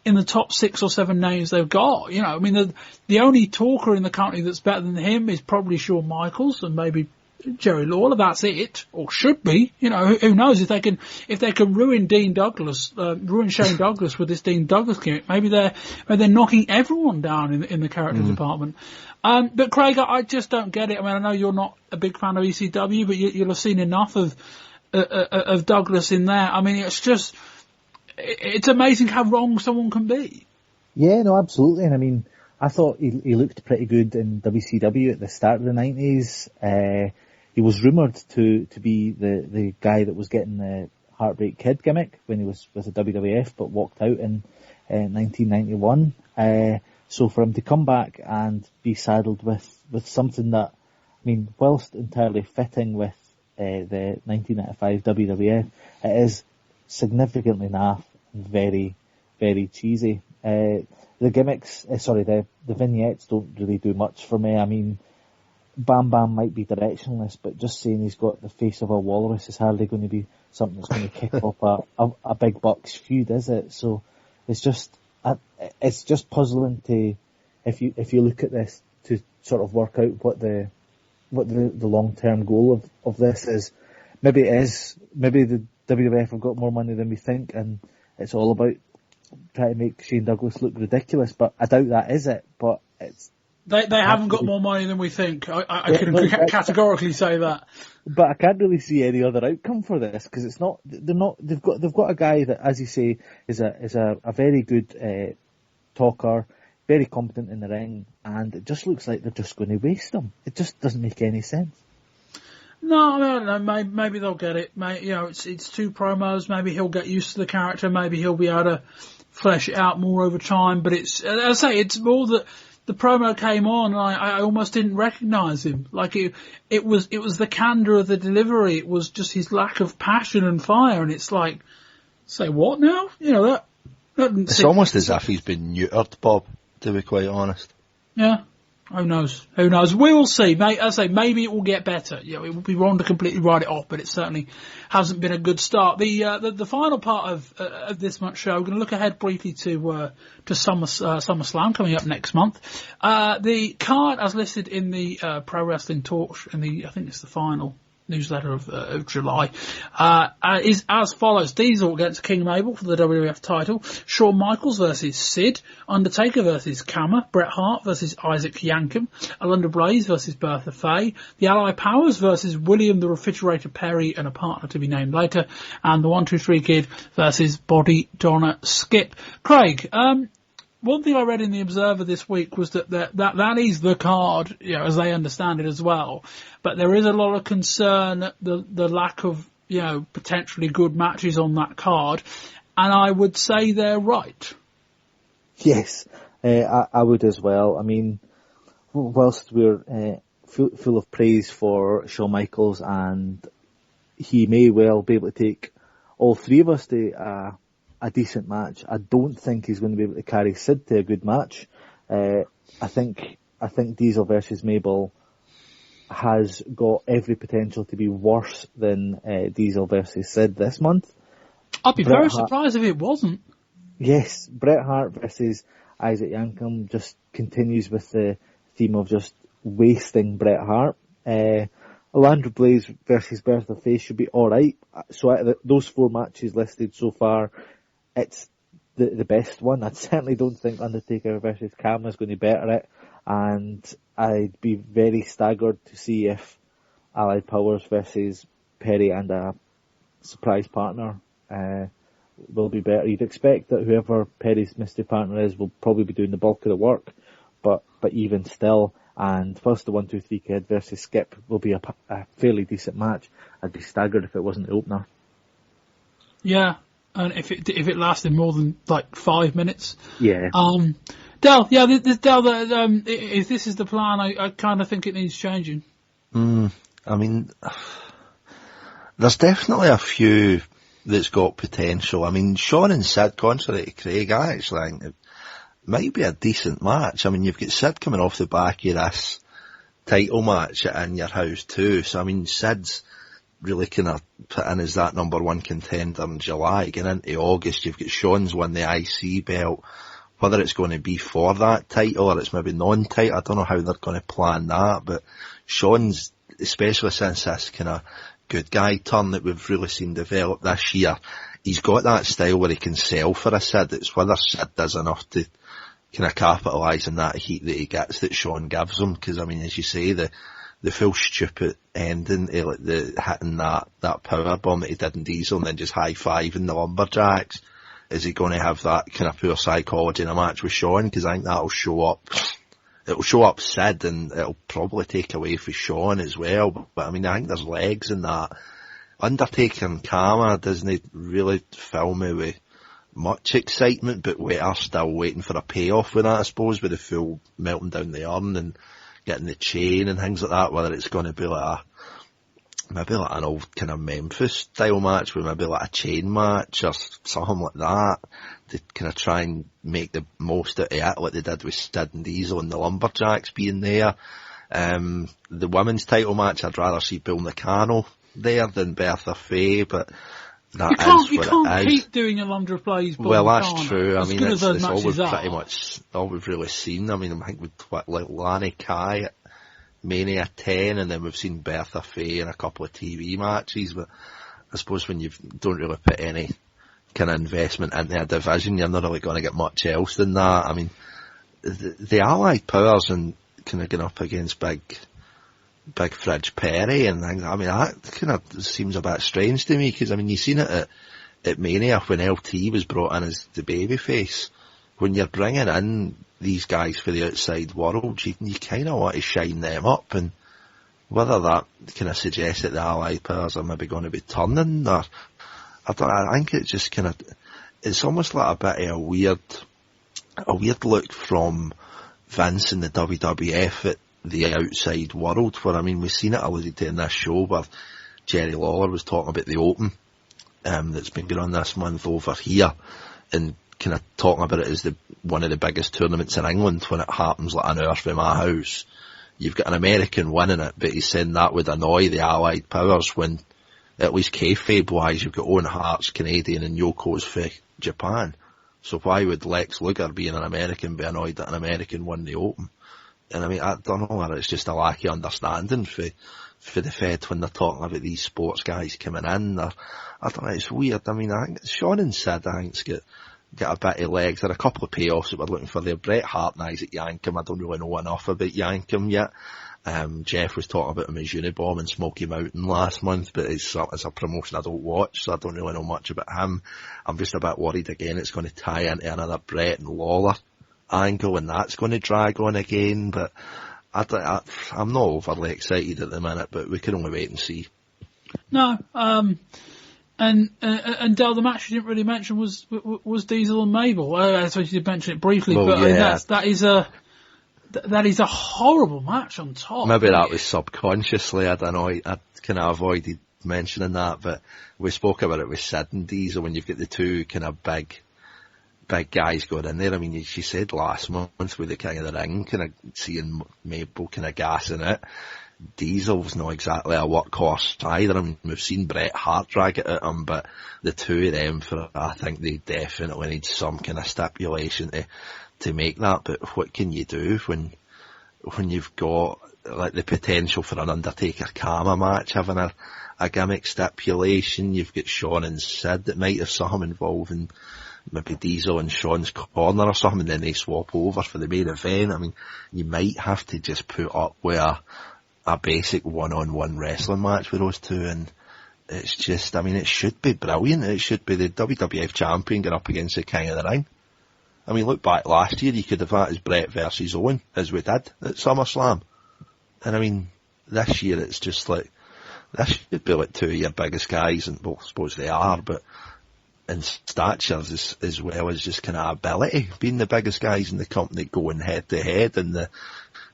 in the top 6 or 7 names they've got. You know, I mean, the only talker in the company that's better than him is probably Shawn Michaels and maybe Jerry Lawler. That's it, or should be. You know, who knows if they can ruin Shane Douglas with this Dean Douglas gimmick. Maybe they're knocking everyone down in the character department. But Craig, I just don't get it. I mean, I know you're not a big fan of ECW, but you'll have seen enough of Douglas in there. I mean, it's amazing how wrong someone can be. Yeah, no, absolutely. And I mean, I thought he looked pretty good in WCW at the start of the 90s. He was rumoured to be the guy that was getting the Heartbreak Kid gimmick when he was with the WWF, but walked out in 1991. So for him to come back and be saddled with something that, I mean, whilst entirely fitting with the 1995 WWF, it is significantly naff and very, very cheesy. The gimmicks, the vignettes don't really do much for me. I mean, Bam Bam might be directionless, but just saying he's got the face of a walrus is hardly going to be something that's going to kick off a big bucks feud, is it? So it's just puzzling to, if you look at this, to sort of work out what the long term goal of this is. Maybe the WWF have got more money than we think, and it's all about trying to make Shane Douglas look ridiculous. But I doubt that is it. But it's they haven't got more money than we think. I can categorically say that. But I can't really see any other outcome for this, because it's not. They've got a guy that, as you say, is a very good talker, very competent in the ring, and it just looks like they're just going to waste him. It just doesn't make any sense. No, I don't know. Maybe they'll get it. You know, it's 2 promos. Maybe he'll get used to the character. Maybe he'll be able to flesh it out more over time. But it's, as I say, it's more that the promo came on and I almost didn't recognise him. Like it was the candour of the delivery. It was just his lack of passion and fire. And it's like, say what now? You know, that it's almost as if he's been neutered, Bob, to be quite honest. Yeah. Who knows? We will see. As I say, maybe it will get better. You know, it would be wrong to completely write it off, but it certainly hasn't been a good start. The final part of this month's show, we're going to look ahead briefly to SummerSlam coming up next month. The card, as listed in the Pro Wrestling Torch, I think it's the final newsletter of July, is as follows: Diesel against King Mabel for the WWF title, Shawn Michaels versus Sid, Undertaker versus Kama, Bret Hart versus Isaac Yankem, Alundra Blaze versus Bertha Faye, the Ally Powers versus William the Refrigerator Perry and a partner to be named later, and the 1-2-3 Kid versus Body Donna Skip. Craig, one thing I read in the Observer this week was that is the card, you know, as they understand it as well. But there is a lot of concern at the lack of, you know, potentially good matches on that card, and I would say they're right. Yes, I would as well. I mean, whilst we're full of praise for Shawn Michaels, and he may well be able to take all three of us to a decent match. I don't think he's going to be able to carry Sid to a good match. I think Diesel versus Mabel has got every potential to be worse than Diesel versus Sid this month. I'd be very surprised if it wasn't. Yes, Bret Hart versus Isaac Yankem just continues with the theme of just wasting Bret Hart. Orlando Blaze versus Bertha Faye should be alright. So out of those 4 matches listed so far, it's the best one. I certainly don't think Undertaker versus Cam is going to better it, and I'd be very staggered to see if Allied Powers versus Perry and a surprise partner will be better. You'd expect that whoever Perry's mystery partner is will probably be doing the bulk of the work, but even still, and plus the 1-2-3 Kid versus Skip will be a fairly decent match. I'd be staggered if it wasn't the opener. Yeah, and if it lasted more than like 5 minutes. Yeah. Del, if this is the plan, I kind of think it needs changing. I mean, there's definitely a few that's got potential. I mean, Shawn and Sid, contrary to Craig, I actually think it might be a decent match. I mean, you've got Sid coming off the back of this title match at In Your House too. So, I mean, Sid's really kind of put in as that number 1 contender in July. Getting into August, you've got Shawn's won the IC belt. Whether it's going to be for that title or it's maybe non-title, I don't know how they're going to plan that, but Shawn's, especially since this kind of good guy turn that we've really seen develop this year, he's got that style where he can sell for a Sid. It's whether Sid does enough to kind of capitalise on that heat that he gets that Shawn gives him, because I mean, as you say, the full stupid ending, like the hitting that power bomb that he did in Diesel and then just high-fiving the Lumberjacks. Is he going to have that kind of poor psychology in a match with Shawn? Because I think that'll show up. It'll show up Sid and it'll probably take away from Shawn as well. But I mean, I think there's legs in that. Undertaker and Kama doesn't really fill me with much excitement, but we are still waiting for a payoff with that, I suppose, with the full melting down the urn and getting the chain and things like that, whether it's going to be maybe like an old kind of Memphis style match with maybe like a chain match or something like that to kind of try and make the most out of it, like they did with Sid and Diesel and the Lumberjacks being there. The women's title match, I'd rather see Bill Nakano there than Bertha Faye, but that you can't keep doing a Lumber Plays. Well, that's true. I mean, it's all we've pretty much all we've really seen. I mean, I think with like Lanny Kai at Mania 10, and then we've seen Bertha Faye in a couple of TV matches, but I suppose when you don't really put any kind of investment into a division, you're not really going to get much else than that. I mean, the Allied Powers and kind of going up against Big Fridge Perry and things, I mean, that kind of seems a bit strange to me, because I mean, you've seen it at Mania when LT was brought in as the babyface. When you're bringing in these guys for the outside world, you kind of want to shine them up, and whether that kind of suggests that the Allied Powers are maybe going to be turning, or I think it's just kind of, it's almost like a bit of a weird look from Vince and the WWF at the outside world, where I mean, we've seen it alluded to in this show where Jerry Lawler was talking about the Open that's been going on this month over here, and kind of talking about it as one of the biggest tournaments in England when it happens like an hour from my house. You've got an American winning it, but he's saying that would annoy the Allied Powers when, at least kayfabe-wise, you've got Owen Hart's Canadian and Yoko's for Japan. So why would Lex Luger, being an American, be annoyed that an American won the Open? And I mean, I don't know whether it's just a lack of understanding for the Fed when they're talking about these sports guys coming in. Or, I don't know, it's weird. I mean, I think Shawn and Sid, I think's got a bit of legs. There are a couple of payoffs that we're looking for there. Bret Hart and Isaac Yankem, I don't really know enough about Yankem yet. Jeff was talking about him as Unibomb and Smoky Mountain last month, but it's a promotion I don't watch, so I don't really know much about him. I'm just a bit worried again it's going to tie into another Bret and Lawler angle, and that's going to drag on again, but I'm not overly excited at the minute, but we can only wait and see. No, and Del, the match you didn't really mention was Diesel and Mabel. I suppose you did mention it briefly, well, but yeah. that is a horrible match on top. Maybe that was subconsciously. I don't know. I kind of avoided mentioning that, but we spoke about it with Sid and Diesel when you've got the two kind of big guys going in there. I mean, she said last month with the King of the Ring, kind of seeing Mabel kind of gassing it. Diesel's not exactly a workhorse either. I mean, we've seen Bret Hart drag it at him, but the two of them, I think they definitely need some kind of stipulation to make that. But what can you do when you've got like the potential for an Undertaker Kama match having a gimmick stipulation? You've got Shawn and Sid that might have something involving maybe Diesel and Shawn's corner or something, and then they swap over for the main event. I mean, you might have to just put up with a basic one-on-one wrestling match with those two, and it's just, I mean, it should be brilliant. It should be the WWF champion get up against the King of the Ring. I mean, look back last year, you could have had as Bret versus Owen, as we did at SummerSlam. And I mean, this year it's just like, this should be like two of your biggest guys, and well, I suppose they are, but in stature as well as just kind of ability, being the biggest guys in the company going head to head and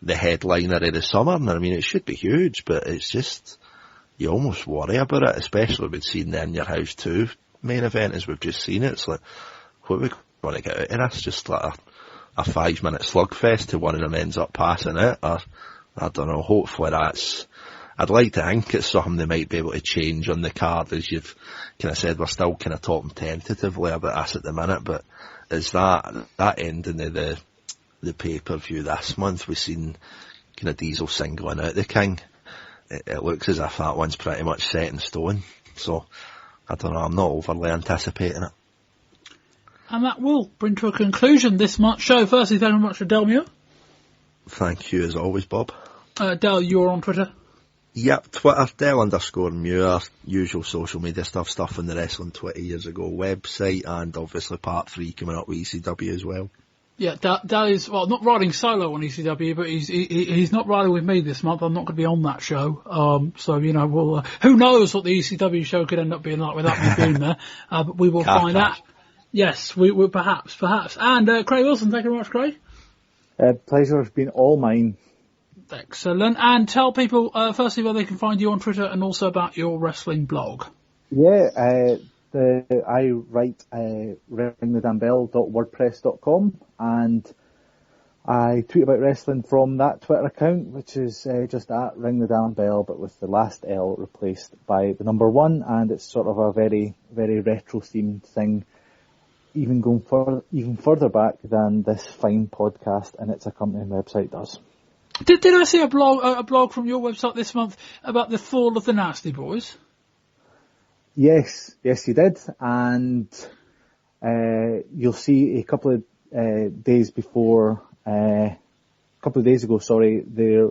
the headliner of the summer. And I mean, it should be huge, but it's just, you almost worry about it, especially with seeing the In Your House 2 main event as we've just seen it. It's like, what are we going to get out of this? Just like a 5-minute slugfest till one of them ends up passing it, or I don't know, hopefully I'd like to think it's something they might be able to change on the card. As you've kind of said, we're still kind of talking tentatively about this at the minute, but is that ending of the pay-per-view this month, we've seen kind of Diesel singling out the King. It looks as if that one's pretty much set in stone. So, I don't know, I'm not overly anticipating it. And that will bring to a conclusion this month's show. Firstly, thank you very much for Del Muir. Thank you as always, Bob. Del, you're on Twitter? Yep, Twitter, Del_Muir, usual social media stuff on the Wrestling 20 Years Ago website, and obviously part 3 coming up with ECW as well. Yeah, Del is, well, not riding solo on ECW, but he's not riding with me this month. I'm not going to be on that show. So, you know, we'll, who knows what the ECW show could end up being like without me being there. But we will find out. Yes, we will, perhaps. And, Craig Wilson, thank you very much, Craig. Pleasure has been all mine. Excellent. And tell people, firstly, where they can find you on Twitter and also about your wrestling blog. Yeah, I write ringthedamnbell.wordpress.com, and I tweet about wrestling from that Twitter account, which is just at ringthedamnbell, but with the last L replaced by the number 1, and it's sort of a very, very retro-themed thing, even going further back than this fine podcast and its accompanying website does. Did I see a blog from your website this month about the fall of the Nasty Boys? Yes, you did, and you'll see a couple of days ago, there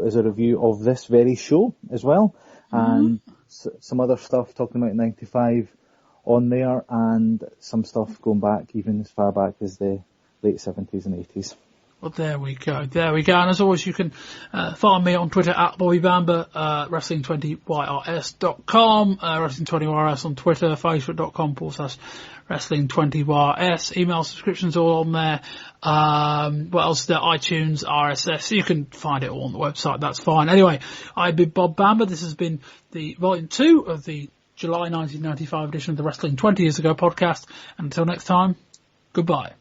is a review of this very show as well, and some other stuff talking about 95 on there, and some stuff going back even as far back as the late 70s and 80s. Well, there we go. And as always, you can find me on Twitter at Bobby Bamber, wrestling20yrs.com, wrestling20yrs on Twitter, facebook.com/wrestling20yrs. Email subscriptions all on there. What else is there? iTunes, RSS. You can find it all on the website. That's fine. Anyway, I've been Bob Bamber. This has been the volume 2 of the July 1995 edition of the Wrestling 20 Years Ago podcast. And until next time, goodbye.